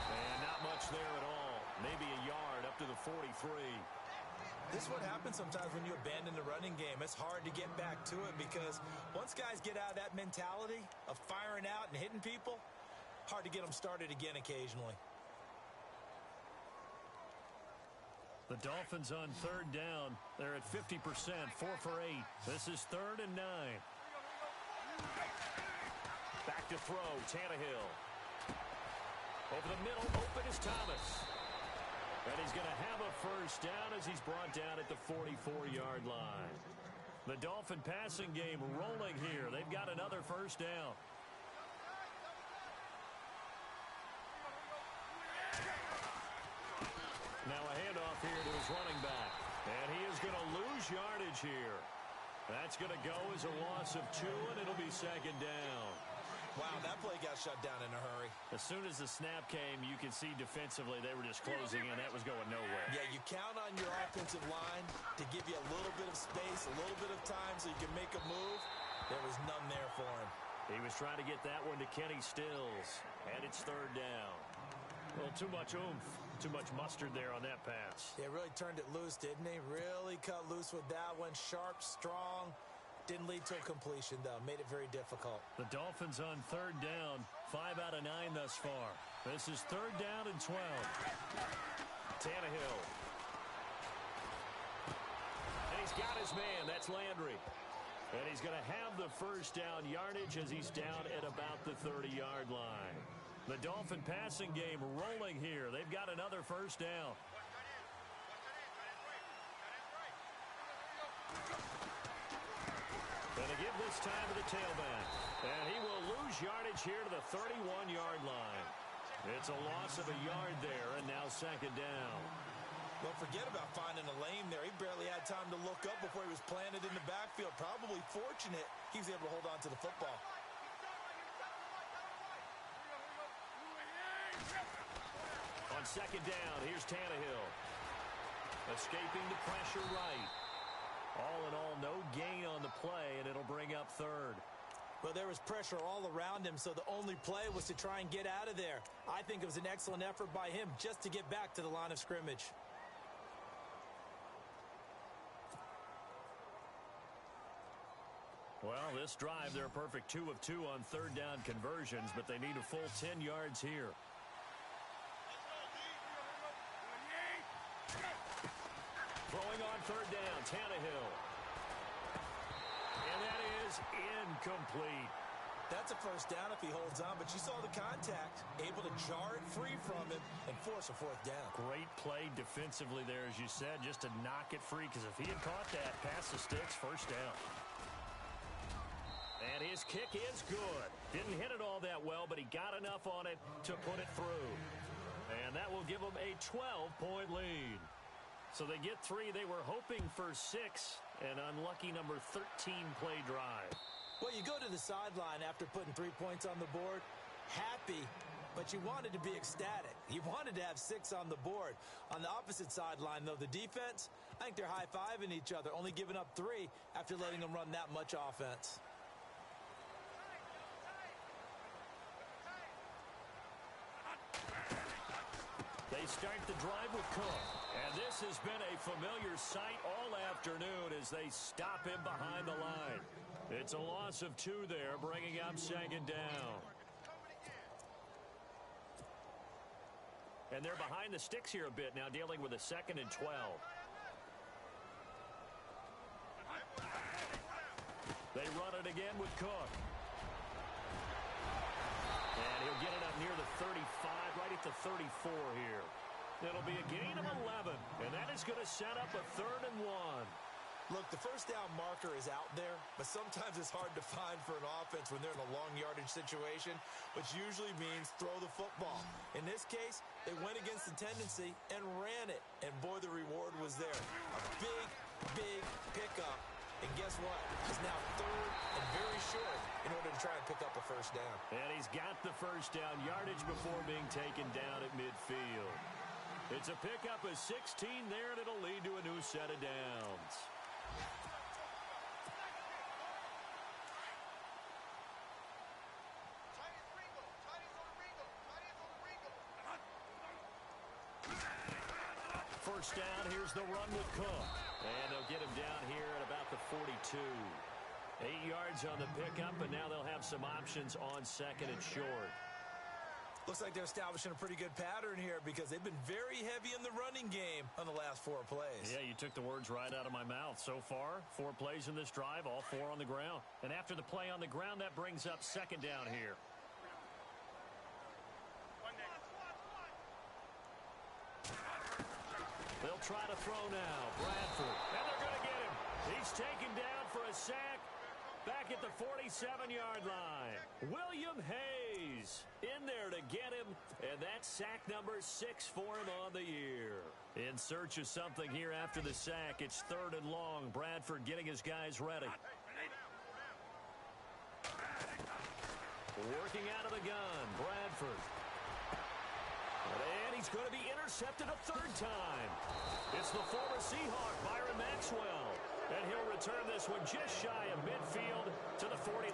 Speaker 3: And not much there at all. Maybe a yard up to the 43.
Speaker 4: This is what happens sometimes when you abandon the running game. It's hard to get back to it because once guys get out of that mentality of firing out and hitting people, hard to get them started again occasionally.
Speaker 3: The Dolphins on third down. They're at 50%, 4 for 8. This is 3rd and 9. Back to throw, Tannehill. Over the middle, open is Thomas. And he's going to have a first down as he's brought down at the 44-yard line. The Dolphin passing game rolling here. They've got another first down. Now a handoff here to his running back. And he is going to lose yardage here. That's going to go as a loss of 2, and it'll be second down.
Speaker 4: Wow, that play got shut down in a hurry.
Speaker 3: As soon as the snap came, you can see defensively they were just closing in. That was going nowhere.
Speaker 4: Yeah, you count on your offensive line to give you a little bit of space, a little bit of time so you can make a move. There was none there for him.
Speaker 3: He was trying to get that one to Kenny Stills, and it's third down. Well, too much oomph, too much mustard there on that pass.
Speaker 4: Yeah, really turned it loose, didn't he? Really cut loose with that one. Sharp, strong. Didn't lead to a completion, though. Made it very difficult.
Speaker 3: The Dolphins on third down, 5 out of 9 thus far. This is 3rd down and 12. Tannehill. And he's got his man. That's Landry. And he's going to have the first down yardage as he's down at about the 30-yard line. The Dolphin passing game rolling here. They've got another first down. And they give this time to the tailback. And he will lose yardage here to the 31-yard line. It's a loss of a yard there, and now second down.
Speaker 4: Well, forget about finding a lane there. He barely had time to look up before he was planted in the backfield. Probably fortunate he was able to hold on to the football.
Speaker 3: On second down, here's Tannehill. Escaping the pressure right. All in all, no gain on the play, and it'll bring up third.
Speaker 4: Well, there was pressure all around him, so the only play was to try and get out of there. I think it was an excellent effort by him just to get back to the line of scrimmage.
Speaker 3: Well, this drive, they're a perfect 2 of 2 on third down conversions, but they need a full 10 yards here. Throwing on third down, Tannehill. And that is incomplete.
Speaker 4: That's a first down if he holds on, but you saw the contact. Able to jar it free from him and force a fourth down.
Speaker 3: Great play defensively there, as you said, just to knock it free, because if he had caught that, past the sticks, first down. And his kick is good. Didn't hit it all that well, but he got enough on it to put it through. And that will give them a 12-point lead. So they get 3. They were hoping for 6. An unlucky number 13 play drive.
Speaker 4: Well, you go to the sideline after putting 3 points on the board, happy, but you wanted to be ecstatic. You wanted to have 6 on the board. On the opposite sideline, though, the defense, I think they're high-fiving each other, only giving up 3 after letting them run that much offense.
Speaker 3: They start the drive with Cook. And this has been a familiar sight all afternoon as they stop him behind the line. It's a loss of 2 there, bringing up 2nd down. And they're behind the sticks here a bit now, dealing with a 2nd and 12. They run it again with Cook. And he'll get it up near the 35, right at the 34 here. It'll be a gain of 11, and that is going to set up a 3rd and 1.
Speaker 4: Look, the first down marker is out there, but sometimes it's hard to find for an offense when they're in a long yardage situation, which usually means throw the football. In this case, they went against the tendency and ran it, and boy, the reward was there. A big, big pickup, and guess what? He's now 3rd and very short in order to try and pick up a first down.
Speaker 3: And he's got the first down yardage before being taken down at midfield. It's a pickup of 16 there, and it'll lead to a new set of downs. First down, here's the run with Cook. And they'll get him down here at about the 42. 8 yards on the pickup, and now they'll have some options on 2nd and short.
Speaker 4: Looks like they're establishing a pretty good pattern here because they've been very heavy in the running game on the last 4 plays.
Speaker 3: Yeah, you took the words right out of my mouth. So far, 4 plays in this drive, all 4 on the ground. And after the play on the ground, that brings up 2nd down here. They'll try to throw now. Bradford. And they're going to get him. He's taken down for a sack. Back at the 47-yard line. William Hayes in there to get him. And that's sack number 6 for him on the year. In search of something here after the sack. It's 3rd and long. Bradford getting his guys ready. Working out of the gun. Bradford. And he's going to be intercepted a 3rd time. It's the former Seahawk, Byron Maxwell. And he'll return this one just shy of midfield to the 49.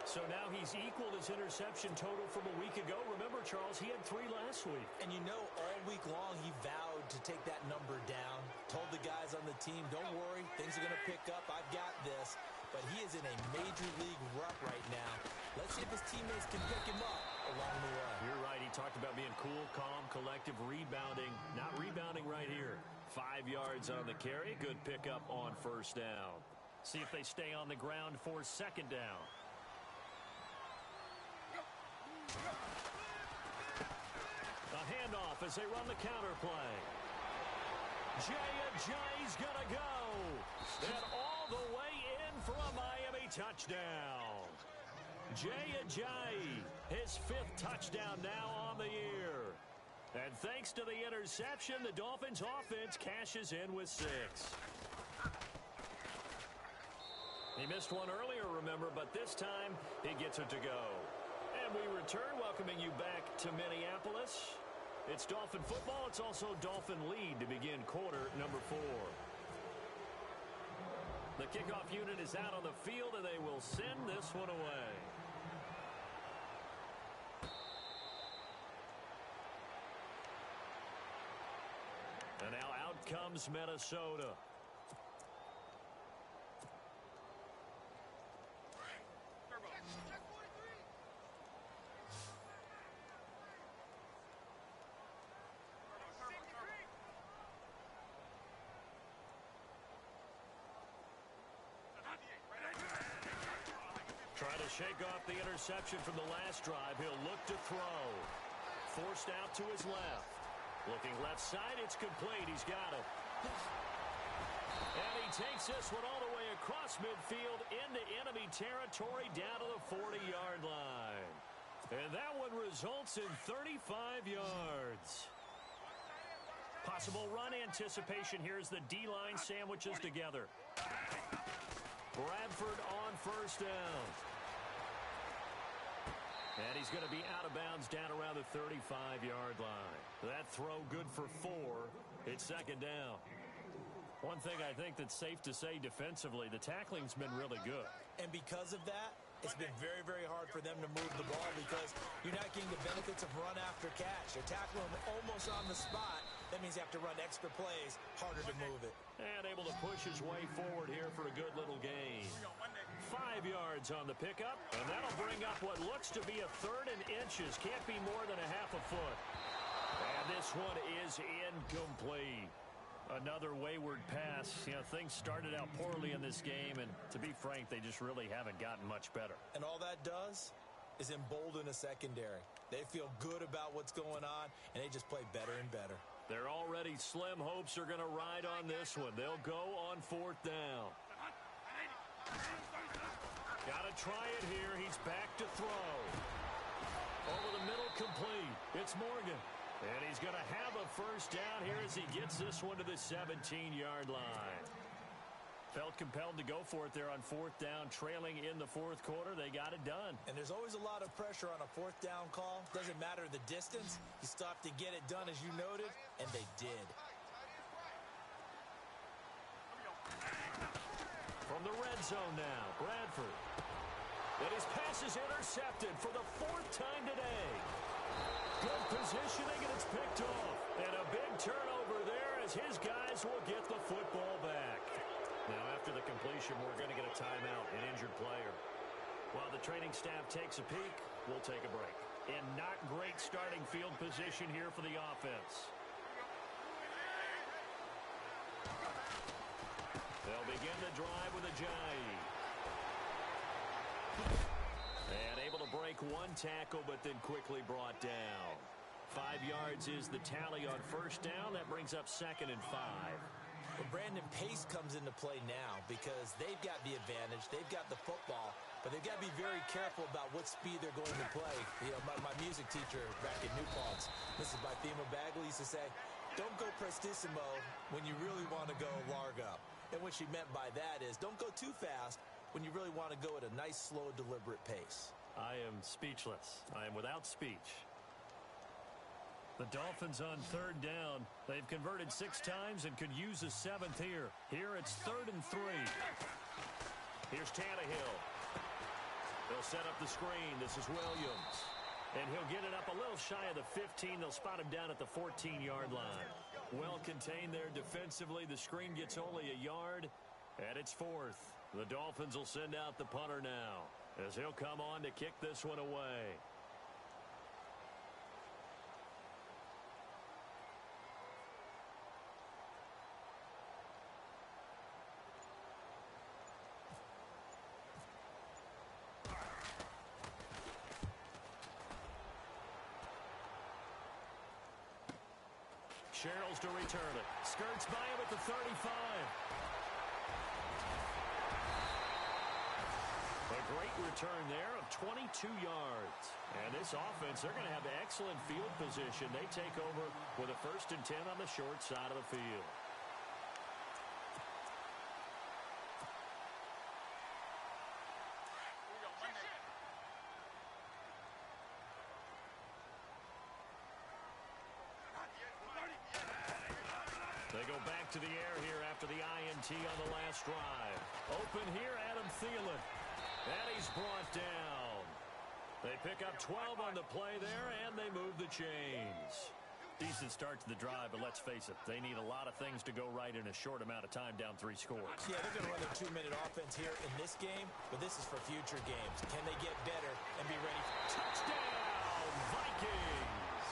Speaker 3: So now he's equaled his interception total from a week ago. Remember, Charles, he had 3 last week.
Speaker 4: And you know, all week long he vowed to take that number down. Told the guys on the team, don't worry, things are going to pick up. I've got this. But he is in a major league rut right now. Let's see if his teammates can pick him up along the way.
Speaker 3: You're right. He talked about being cool, calm, collective, rebounding. Not rebounding right here. 5 yards on the carry. Good pickup on 1st down. See if they stay on the ground for 2nd down. A handoff as they run the counter play. Jay's gonna go. And all the way in for a Miami touchdown. Jay, his 5th touchdown now on the year. And thanks to the interception, the Dolphins offense cashes in with 6. He missed one earlier, remember, but this time he gets it to go. And we return, welcoming you back to Minneapolis. It's Dolphin football. It's also Dolphin lead to begin quarter number 4. The kickoff unit is out on the field, and they will send this one away. And now out comes Minnesota. Try to shake off the interception from the last drive. He'll look to throw. Forced out to his left. Looking left side, it's complete. He's got it. And he takes this one all the way across midfield into enemy territory down to the 40-yard line. And that one results in 35 yards. Possible run anticipation here as the D-line sandwiches together. Bradford on first down. And he's going to be out of bounds down around the 35-yard line. That throw good for 4. It's second down. One thing I think that's safe to say defensively, the tackling's been really good.
Speaker 4: And because of that, it's been very, very hard for them to move the ball because you're not getting the benefits of run after catch. You're tackling them almost on the spot. That means you have to run extra plays, harder to move it.
Speaker 3: And able to push his way forward here for a good little gain. 5 yards on the pickup, and that'll bring up what looks to be a 3rd and inches. Can't be more than a half a foot. And this one is incomplete. Another wayward pass. You know, things started out poorly in this game, and to be frank, they just really haven't gotten much better.
Speaker 4: And all that does is embolden a secondary. They feel good about what's going on, and they just play better and better.
Speaker 3: Their already slim hopes are going to ride on this one. They'll go on 4th down. Got to try it here. He's back to throw. Over the middle, complete. It's Morgan. And he's going to have a first down here as he gets this one to the 17-yard line. Felt compelled to go for it there on 4th down, trailing in the 4th quarter. They got it done.
Speaker 4: And there's always a lot of pressure on a 4th down call. Doesn't matter the distance. You stop to get it done, as you noted, and they did.
Speaker 3: From the red zone now, Bradford. And his pass is intercepted for the 4th time today. Good positioning, and it's picked off. And a big turnover there as his guys will get the football back. Now, after the completion, we're going to get a timeout, an injured player. While the training staff takes a peek, we'll take a break. And not great starting field position here for the offense. They'll begin the drive with Ajayi. And able to break one tackle, but then quickly brought down. 5 yards is the tally on first down. That brings up 2nd and 5.
Speaker 4: Well, Brandon, pace comes into play now because they've got the advantage. They've got the football, but they've got to be very careful about what speed they're going to play. You know, my music teacher back in New Paltz, this is by Thema Bagley, used to say, don't go prestissimo when you really want to go largo. And what she meant by that is don't go too fast when you really want to go at a nice, slow, deliberate pace.
Speaker 3: I am speechless. I am without speech. The Dolphins on 3rd down. They've converted 6 times and could use a 7th here. Here it's 3rd and 3. Here's Tannehill. They'll set up the screen. This is Williams. And he'll get it up a little shy of the 15. They'll spot him down at the 14-yard line. Well contained there defensively. The screen gets only a yard, and it's 4th. The Dolphins will send out the punter now as he'll come on to kick this one away. Sherrills to return it. Skirts by him at the 35. A great return there of 22 yards. And this offense, they're going to have excellent field position. They take over with a 1st and 10 on the short side of the field. They go back to the air here after the INT on the last drive. Open here, Adam Thielen. And he's brought down. They pick up 12 on the play there, and they move the chains. Decent start to the drive, but let's face it, they need a lot of things to go right in a short amount of time, down 3 scores.
Speaker 4: Yeah, they're going to run their 2-minute offense here in this game, but this is for future games. Can they get better and be ready?
Speaker 3: Touchdown, Vikings!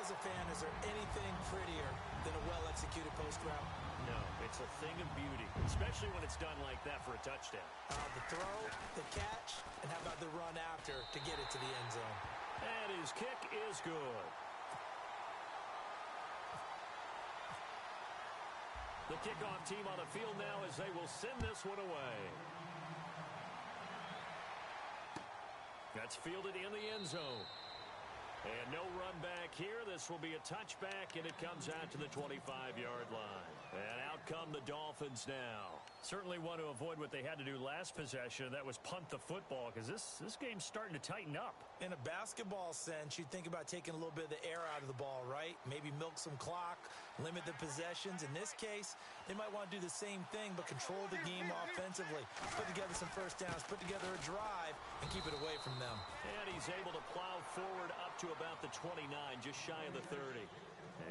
Speaker 4: As a fan, is there anything prettier than a well-executed post route?
Speaker 3: No, it's a thing of beauty, especially when it's done like that for a touchdown.
Speaker 4: The throw, the catch, and how about the run after to get it to the end zone?
Speaker 3: And his kick is good. The kickoff team on the field now as they will send this one away. That's fielded in the end zone. And no run back here. This will be a touchback, and it comes out to the 25-yard line. And out come the Dolphins now. Certainly want to avoid what they had to do last possession. That was punt the football, because this game's starting to tighten up.
Speaker 4: In a basketball sense, you think about taking a little bit of the air out of the ball, right? Maybe milk some clock, limit the possessions. In this case, they might want to do the same thing, but control the game offensively. Put together some first downs, put together a drive, and keep it away from them.
Speaker 3: And he's able to plow forward up to about the 29, just shy of the 30.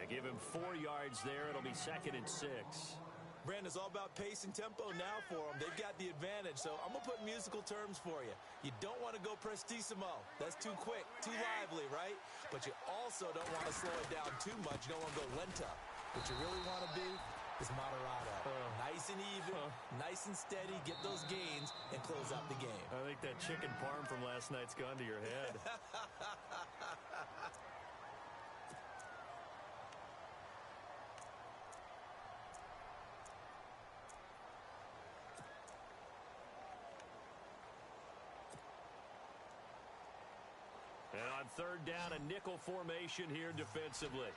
Speaker 3: And give him 4 yards there. It'll be 2nd and 6.
Speaker 4: Brandon, it's all about pace and tempo now for them. They've got the advantage, so I'm going to put musical terms for you. You don't want to go prestissimo. That's too quick, too lively, right? But you also don't want to slow it down too much. You don't want to go lenta. What you really want to be is moderato. Nice and even, nice and steady, get those gains, and close out the game.
Speaker 3: I think that chicken parm from last night's gone to your head. And on 3rd down, a nickel formation here defensively.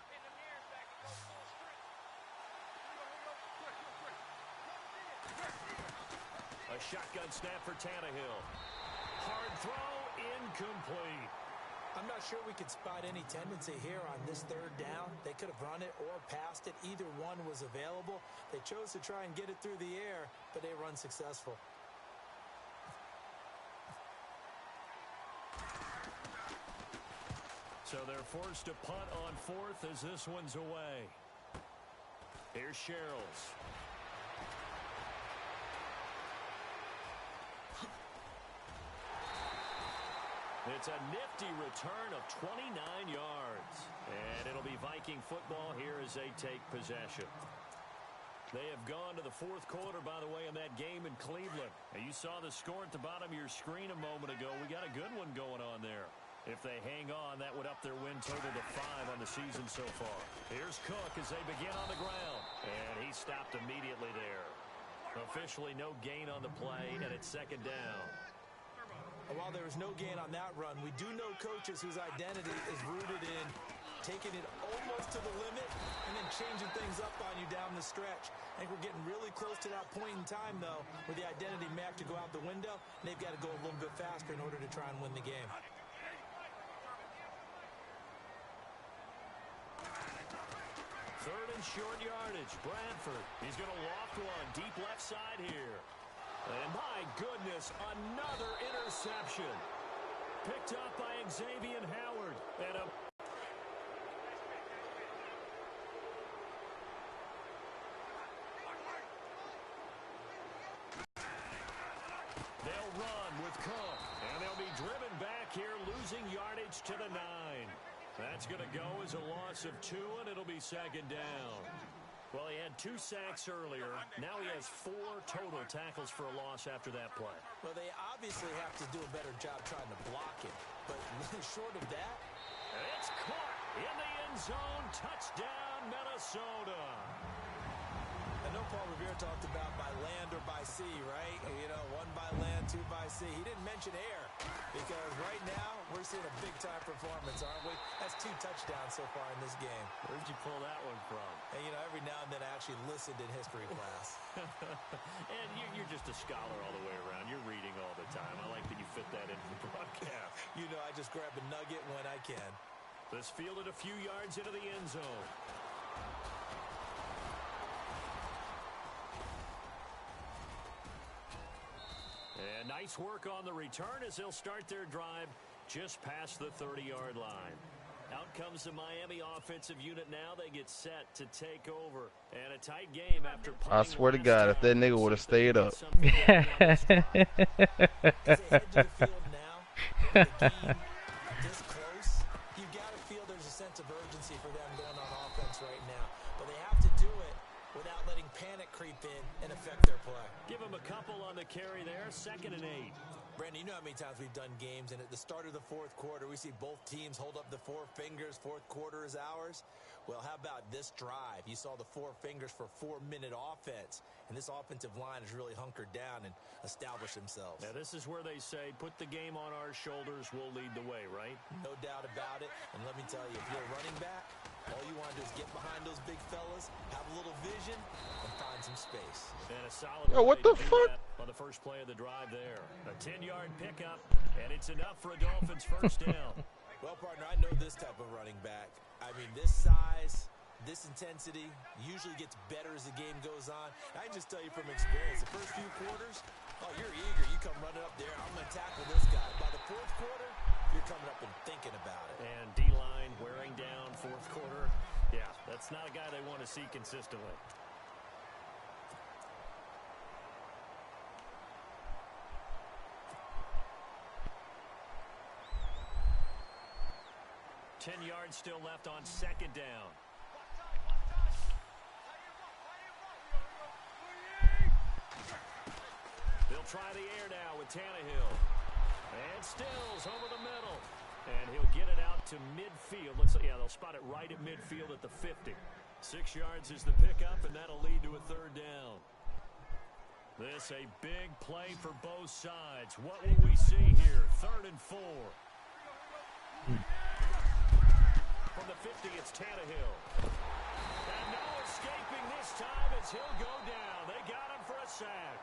Speaker 3: A shotgun snap for Tannehill. Hard throw, incomplete.
Speaker 4: I'm not sure we could spot any tendency here on this 3rd down. They could have run it or passed it. Either one was available. They chose to try and get it through the air, but they were unsuccessful.
Speaker 3: So they're forced to punt on 4th as this one's away. Here's Sherrills. It's a nifty return of 29 yards. And it'll be Viking football here as they take possession. They have gone to the 4th quarter, by the way, in that game in Cleveland. And you saw the score at the bottom of your screen a moment ago. We got a good one going on there. If they hang on, that would up their win total to 5 on the season so far. Here's Cook as they begin on the ground. And he stopped immediately there. Officially no gain on the play, and it's 2nd down.
Speaker 4: While there was no gain on that run, we do know coaches whose identity is rooted in taking it almost to the limit and then changing things up on you down the stretch. I think we're getting really close to that point in time, though, where the identity map to go out the window, and they've got to go a little bit faster in order to try and win the game.
Speaker 3: Third and short yardage. Bradford. He's going to loft one. Deep left side here. And my goodness, another interception. Picked up by Xavier Howard. And they'll run with Cook. And they'll be driven back here, losing yardage to the 9. That's going to go as a loss of 2, and it'll be 2nd down. Well, he had 2 sacks earlier. Now he has 4 total tackles for a loss after that play.
Speaker 4: Well, they obviously have to do a better job trying to block him. But short of that,
Speaker 3: it's caught in the end zone. Touchdown, Minnesota.
Speaker 4: I know Paul Revere talked about by land or by sea, right? You know, 1 by land, 2 by sea. He didn't mention air because right now we're seeing a big-time performance, aren't we? That's 2 touchdowns so far in this game.
Speaker 3: Where'd you pull that one from?
Speaker 4: And, you know, every now and then I actually listened in history class.
Speaker 3: And you're just a scholar all the way around. You're reading all the time. I like that you fit that into the broadcast.
Speaker 4: You know, I just grab a nugget when I can.
Speaker 3: This fielded a few yards into the end zone. And nice work on the return as they'll start their drive just past the 30-yard line. Out comes the Miami offensive unit now. They get set to take over. And a tight game after
Speaker 1: I swear to God, if that nigga would have stayed up.
Speaker 4: As they head to the field now, with the game this close, you've got to feel there's a sense of urgency for them going on offense right now. But they have to do it without letting panic creep in and affect their play.
Speaker 3: Give them a couple on the carry there. 2nd and 8.
Speaker 4: Brandon, you know how many times we've done games, and at the start of the 4th quarter, we see both teams hold up the 4 fingers, 4th quarter is ours. Well, how about this drive? You saw the four fingers for 4-minute offense, and this offensive line has really hunkered down and established themselves.
Speaker 3: Now, this is where they say, put the game on our shoulders, we'll lead the way, right?
Speaker 4: No doubt about it, and let me tell you, if you're a running back, all you want to do is get behind those big fellas, have a little vision, and find some space.
Speaker 3: And a solid
Speaker 1: Yo, what the fuck?
Speaker 3: on the first play of the drive there. A 10-yard pickup, and it's enough for a Dolphins first down.
Speaker 4: Well, partner, I know this type of running back. I mean, this size, this intensity usually gets better as the game goes on. I can just tell you from experience, the first few quarters, oh, you're eager. You come running up there, I'm going to tackle this guy. By the fourth quarter, you're coming up and thinking about it.
Speaker 3: And D-line wearing down fourth quarter. Yeah, that's not a guy they want to see consistently. Ten yards still left on second down. They'll try the air now with Tannehill. And Stills over the middle. And he'll get it out to midfield. Looks like, yeah, they'll spot it right at midfield at the 50. 6 yards is the pickup, and that'll lead to a third down. This a big play for both sides. What will we see here? 3rd and 4. From the 50, it's Tannehill. And no escaping this time as he'll go down. They got him for a sack.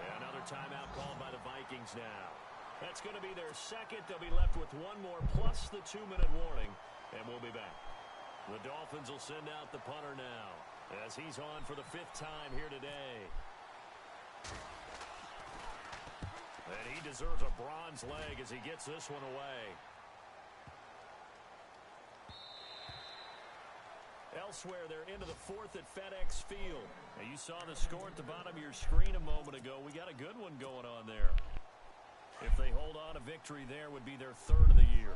Speaker 3: And another timeout called by the Vikings now. That's going to be their second. They'll be left with one more plus the 2-minute warning. And we'll be back. The Dolphins will send out the punter now as he's on for the 5th time here today. And he deserves a bronze leg as he gets this one away. Elsewhere, they're into the 4th at FedEx Field. Now, you saw the score at the bottom of your screen a moment ago. We got a good one going on there. If they hold on, a victory there would be their 3rd of the year.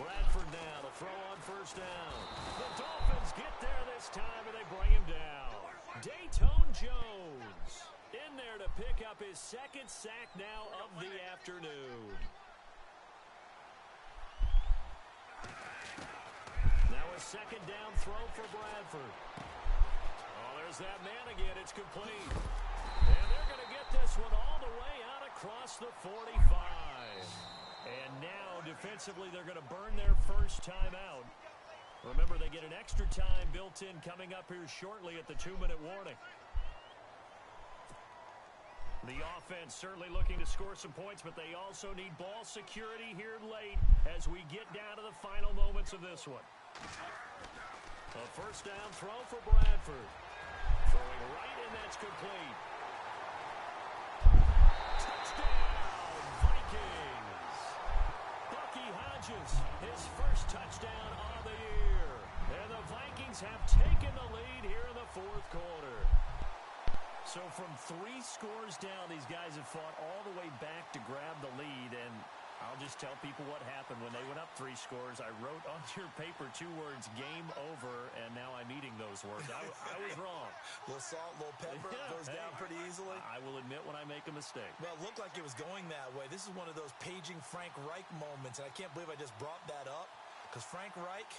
Speaker 3: Bradford now to throw on first down. The Dolphins get there this time, and they bring him down. Dayton Jones in there to pick up his 2nd sack now of the afternoon. Now a 2nd down throw for Bradford. Oh, there's that man again. It's complete. And they're going to get this one all the way out across the 45. And now defensively they're going to burn their first time out. Remember, they get an extra time built in coming up here shortly at the 2-minute warning. The offense certainly looking to score some points, but they also need ball security here late as we get down to the final moments of this one. A first down throw for Bradford. Throwing right, and that's complete. Touchdown, Vikings. Bucky Hodges, his first touchdown of the year. And the Vikings have taken the lead here in the 4th quarter. So from 3 scores down, these guys have fought all the way back to grab the lead. And I'll just tell people what happened when they went up 3 scores. I wrote on your paper 2 words, game over, and now I'm eating those words. I was wrong.
Speaker 4: A little salt, a little pepper, goes down pretty easily.
Speaker 3: I will admit when I make a mistake.
Speaker 4: Well, it looked like it was going that way. This is one of those paging Frank Reich moments, and I can't believe I just brought that up, because Frank Reich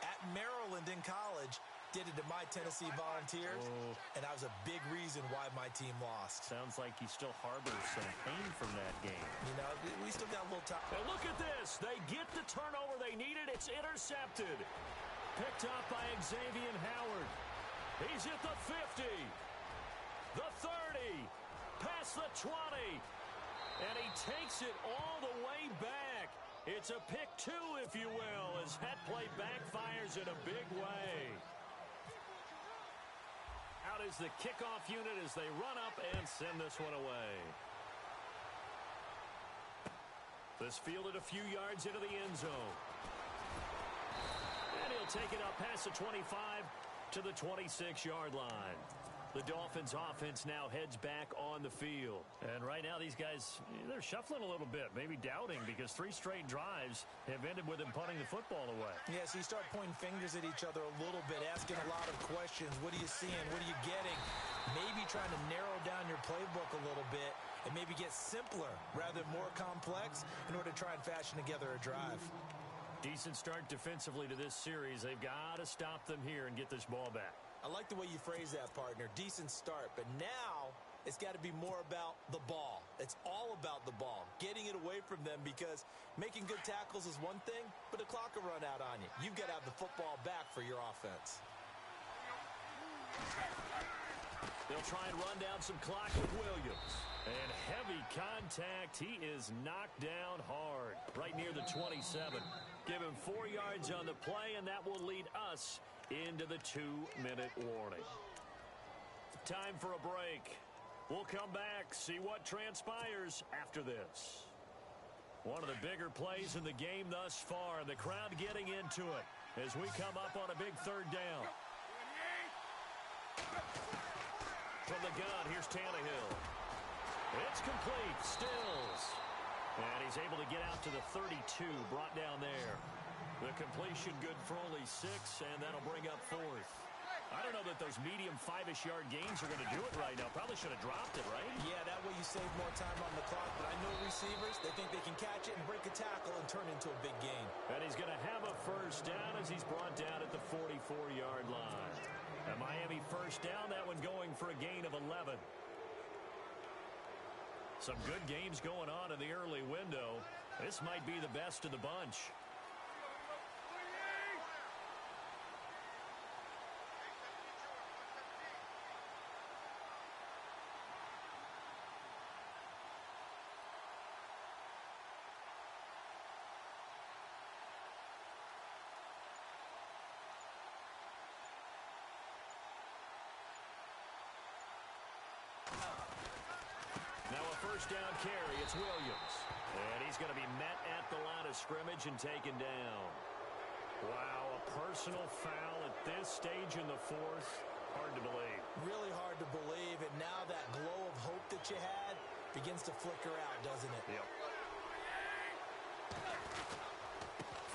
Speaker 4: at Maryland in college did it to my Tennessee Volunteers, and that was a big reason why my team lost.
Speaker 3: Sounds like he still harbors some pain from that game.
Speaker 4: You know, we still got a little time.
Speaker 3: And look at this. They get the turnover they needed. It's intercepted. Picked up by Xavier Howard. He's at the 50, the 30, past the 20, and he takes it all the way back. It's a pick 2, if you will, as that play backfires in a big way. Out is the kickoff unit as they run up and send this one away. This fielded a few yards into the end zone. And he'll take it up past the 25 to the 26-yard line. The Dolphins offense now heads back on the field. And right now these guys, they're shuffling a little bit, maybe doubting, because 3 straight drives have ended with them punting the football away.
Speaker 4: Yeah, so you start pointing fingers at each other a little bit, asking a lot of questions. What are you seeing? What are you getting? Maybe trying to narrow down your playbook a little bit and maybe get simpler rather than more complex in order to try and fashion together a drive.
Speaker 3: Decent start defensively to this series. They've got to stop them here and get this ball back.
Speaker 4: I like the way you phrase that, partner. Decent start, but now it's got to be more about the ball. It's all about the ball, getting it away from them, because making good tackles is one thing, but the clock will run out on you. You've got to have the football back for your offense.
Speaker 3: They'll try and run down some clock with Williams. And heavy contact. He is knocked down hard, right near the 27. Give him 4 yards on the play, and that will lead us into the 2-minute warning. Time for a break. We'll come back, see what transpires after this. One of the bigger plays in the game thus far, and the crowd getting into it as we come up on a big 3rd down. From the gun, here's Tannehill. It's complete. Stills. And he's able to get out to the 32, brought down there. The completion good for only 6, and that'll bring up 4th. I don't know that those medium 5-ish yard gains are going to do it right now. Probably should have dropped it, right?
Speaker 4: Yeah, that way you save more time on the clock. But I know receivers, they think they can catch it and break a tackle and turn into a big gain.
Speaker 3: And he's going to have a 1st down as he's brought down at the 44-yard line. A Miami 1st down, that one going for a gain of 11. Some good games going on in the early window. This might be the best of the bunch. Now a 1st down carry, it's Williams. And he's going to be met at the line of scrimmage and taken down. Wow, a personal foul at this stage in the 4th. Hard to believe.
Speaker 4: Really hard to believe, and now that glow of hope that you had begins to flicker out, doesn't it?
Speaker 3: Yep.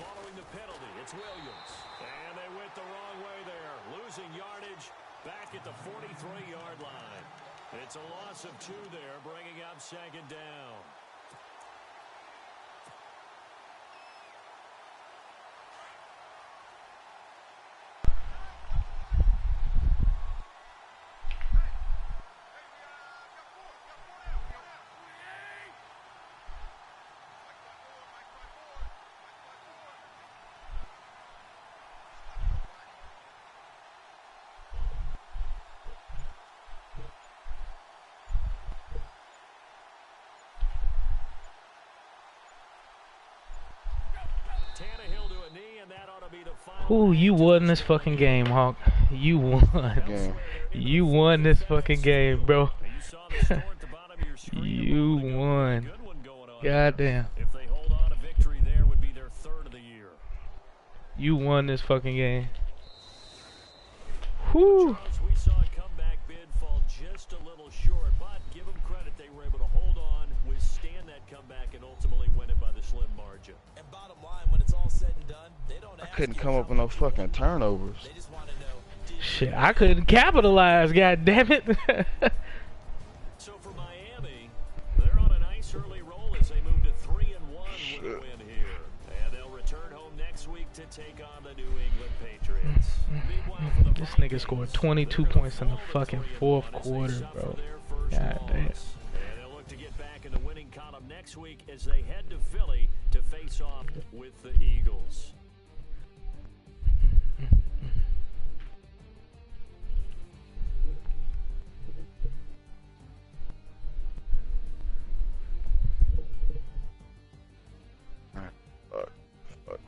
Speaker 3: Following the penalty, it's Williams. And they went the wrong way there. Losing yardage back at the 43-yard line. It's a loss of 2 there, bringing up 2nd down. Tannehill to a knee, and that ought to be the final.
Speaker 2: Ooh, you won this fucking game, Hawk. You won.
Speaker 1: Game.
Speaker 2: You won this fucking game, bro.
Speaker 3: You saw the score at the bottom of your screen.
Speaker 2: You won.
Speaker 3: Good one going on.
Speaker 2: Goddamn.
Speaker 3: If they hold on, a victory there would be their 3rd of the year.
Speaker 2: You won this fucking game. Whew.
Speaker 3: Charles, we saw a comeback bid fall just a little short, but give them credit, they were able to hold on, withstand that comeback, and ultimately win it by the slim margin.
Speaker 4: And bottom line, when it's all said and done, they don't
Speaker 1: I
Speaker 4: ask
Speaker 1: couldn't
Speaker 4: you
Speaker 1: come
Speaker 4: how
Speaker 1: up with no
Speaker 4: many
Speaker 1: fucking
Speaker 4: people
Speaker 1: turnovers.
Speaker 4: They just want to know.
Speaker 2: Shit, I couldn't capitalize, god damn it.
Speaker 3: So for Miami, they're on a nice early roll as they move to 3-1 with a win here. And they'll return home next week to take on the New England Patriots. Meanwhile, for the
Speaker 2: This nigga
Speaker 3: Vikings,
Speaker 2: scored 22
Speaker 3: they're
Speaker 2: points in the
Speaker 3: gonna
Speaker 2: fucking
Speaker 3: fall
Speaker 2: 4th
Speaker 3: to 3-1 as they
Speaker 2: quarter,
Speaker 3: suffer
Speaker 2: bro.
Speaker 3: their first
Speaker 2: God damn.
Speaker 3: loss. And they'll look to get back in the winning column next week as they head to Philly to face off with the Eagles.
Speaker 1: Fuck.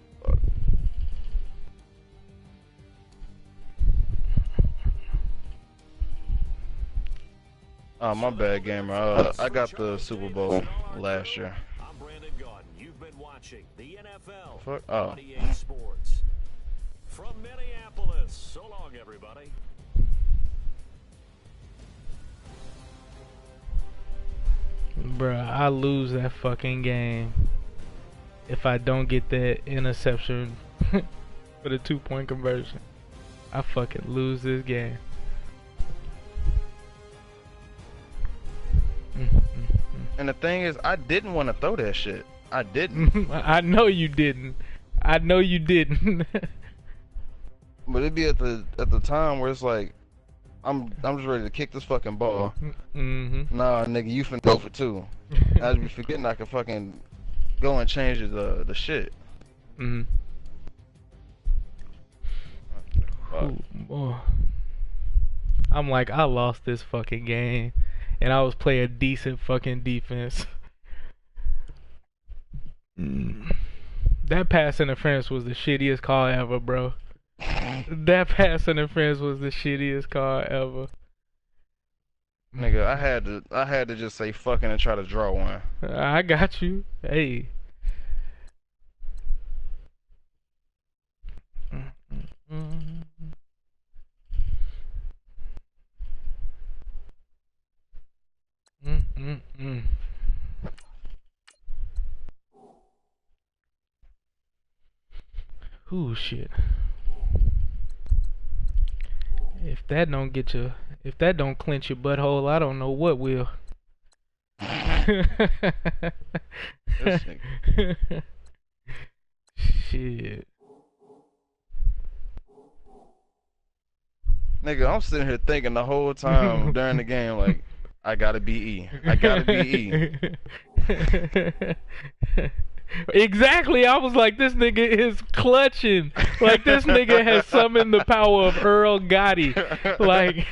Speaker 1: Oh, my bad, gamer. I got the Super Bowl last year.
Speaker 3: I'm Brandon Gaudin. You've been watching the NFL
Speaker 1: Fuck. Oh.
Speaker 3: on EA Sports. From Minneapolis. So long, everybody.
Speaker 2: Bruh, I lose that fucking game if I don't get that interception for the 2-point conversion. I fucking lose this game.
Speaker 1: And the thing is, I didn't want to throw that shit. I didn't.
Speaker 2: I know you didn't. I know you didn't.
Speaker 1: But it'd be at the time where it's like, I'm just ready to kick this fucking ball. Nah, nigga, you finna go for 2. I'd be forgetting I could fucking go and change the shit.
Speaker 2: Ooh, boy. I'm like, I lost this fucking game, and I was playing decent fucking defense. That pass interference was the shittiest call ever, bro. That pass interference was the shittiest call ever.
Speaker 1: Nigga, I had to just say fucking and try to draw one.
Speaker 2: I got you. Hey. Ooh, shit. If that don't get you, if that don't clench your butthole, I don't know what will.
Speaker 1: This nigga.
Speaker 2: Shit.
Speaker 1: Nigga, I'm sitting here thinking the whole time during the game, like, I gotta be E. I gotta be E.
Speaker 2: Exactly. I was like, this nigga is clutching. Like, this nigga has summoned the power of Earl Gotti. Like,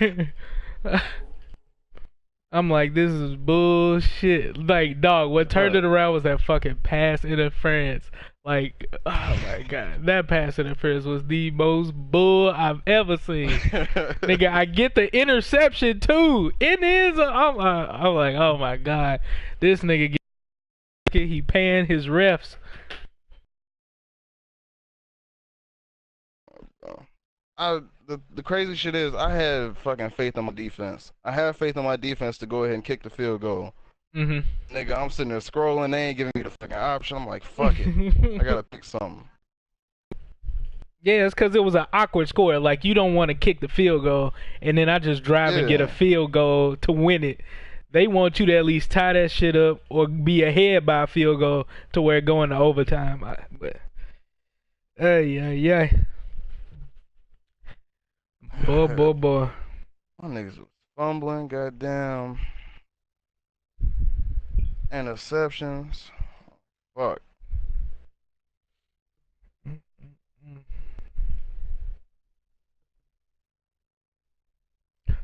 Speaker 2: I'm like, this is bullshit. Like, dog, what turned it around was that fucking pass interference. Like, oh my god, that pass interference was the most bull I've ever seen. Nigga, I get the interception too. It is. I'm like, oh my god, this nigga he paying his refs.
Speaker 1: The crazy shit is, I have fucking faith in my defense. I have faith in my defense to go ahead and kick the field goal. Nigga, I'm sitting there scrolling, they ain't giving me the fucking option. I'm like, fuck it. I gotta pick something.
Speaker 2: Yeah, it's because it was an awkward score. Like, you don't want to kick the field goal, and then I just drive and get a field goal to win it. They want you to at least tie that shit up or be ahead by a field goal to where it go into overtime. Yeah. Boy.
Speaker 1: My niggas was fumbling, goddamn. Interceptions. Fuck.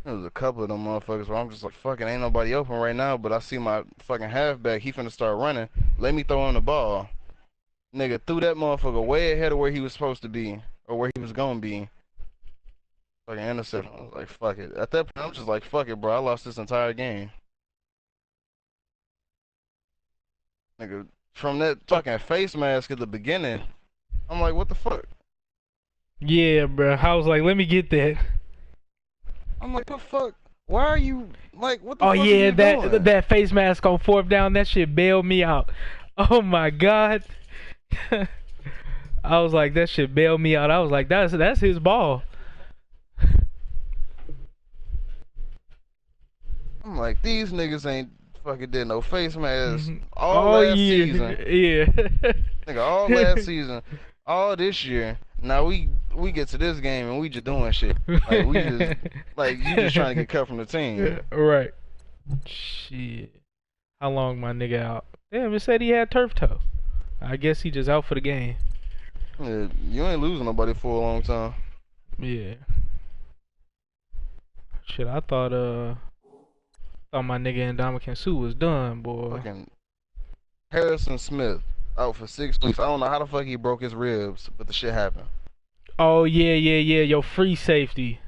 Speaker 1: There was a couple of them motherfuckers where I'm just like, fucking ain't nobody open right now, but I see my fucking halfback, he finna start running. Let me throw him the ball. Nigga threw that motherfucker way ahead of where he was supposed to be, or where he was gonna be. Fucking interception. I was like, fuck it. At that point, I'm just like, fuck it, bro. I lost this entire game. Nigga, from that fucking face mask at the beginning, I'm like, what the fuck?
Speaker 2: Yeah, bro. I was like, let me get that.
Speaker 1: I'm like, what the fuck? Why are you, like, what the fuck
Speaker 2: are you doing? That face mask on 4th down, that shit bailed me out. Oh my god. I was like, that shit bailed me out. I was like, that's his ball.
Speaker 1: I'm like, these niggas ain't fucking did no face mask all last season.
Speaker 2: Yeah.
Speaker 1: Nigga, all last season, all this year. Now we get to this game and we just doing shit. Like, we just, like, you just trying to get cut from the team.
Speaker 2: Right. Shit. How long my nigga out? Damn, it said he had turf toe. I guess he just out for the game.
Speaker 1: Yeah, you ain't losing nobody for a long time.
Speaker 2: Yeah. Shit, I thought my nigga Ndamukong Suh was done, boy.
Speaker 1: Fucking Harrison Smith out for 6 weeks. I don't know how the fuck he broke his ribs, but the shit happened.
Speaker 2: Oh yeah, your free safety.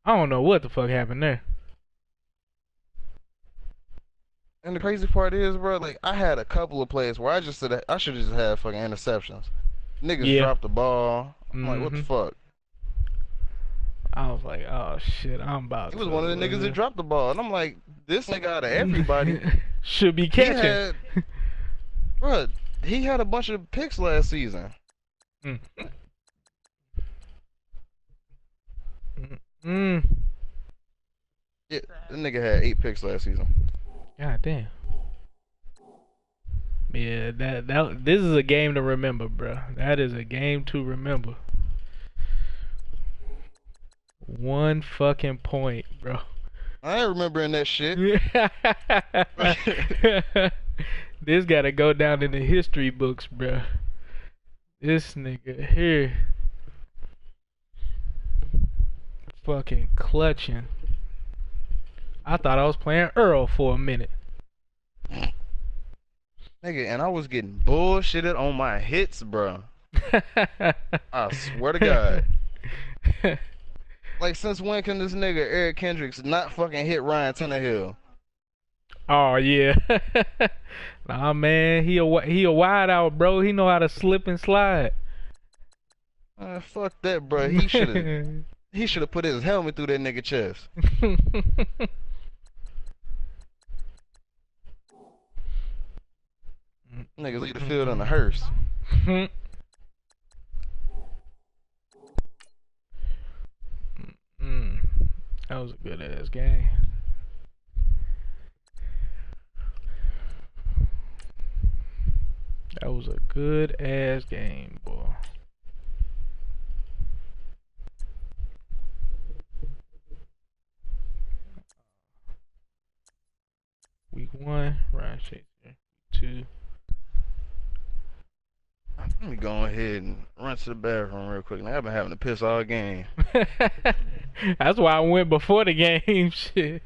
Speaker 2: I don't know what the fuck happened there.
Speaker 1: And the crazy part is, bro, like, I had a couple of plays where I just said I should have just had fucking interceptions. Niggas dropped the ball. I'm like, what the fuck?
Speaker 2: I was like, oh shit, I'm about to.
Speaker 1: He was one of the niggas that dropped the ball. And I'm like, this nigga out of everybody,
Speaker 2: should be
Speaker 1: He
Speaker 2: catching.
Speaker 1: had, bro, he had a bunch of picks last season.
Speaker 2: Mm. Mm.
Speaker 1: Yeah, that nigga had 8 picks last season.
Speaker 2: God damn. Yeah, this is a game to remember, bro. That is a game to remember. 1 fucking point, bro.
Speaker 1: I ain't remembering that shit.
Speaker 2: This gotta go down in the history books, bro. This nigga here fucking clutching. I thought I was playing Earl for a minute.
Speaker 1: Nigga, and I was getting bullshitted on my hits, bro. I swear to God. Like, since when can this nigga Eric Kendricks not fucking hit Ryan Tannehill?
Speaker 2: Oh yeah. Nah, man, he a wide out, bro. He know how to slip and slide.
Speaker 1: Fuck that, bro. He should have put his helmet through that nigga chest. Niggas leave the field on the hearse.
Speaker 2: That was a good ass game. That was a good ass game, boy. Week 1, Ryan Shazier. 2.
Speaker 1: Let me go ahead and run to the bathroom real quick. Now, I've been having to piss all game.
Speaker 2: That's why I went before the game. Shit.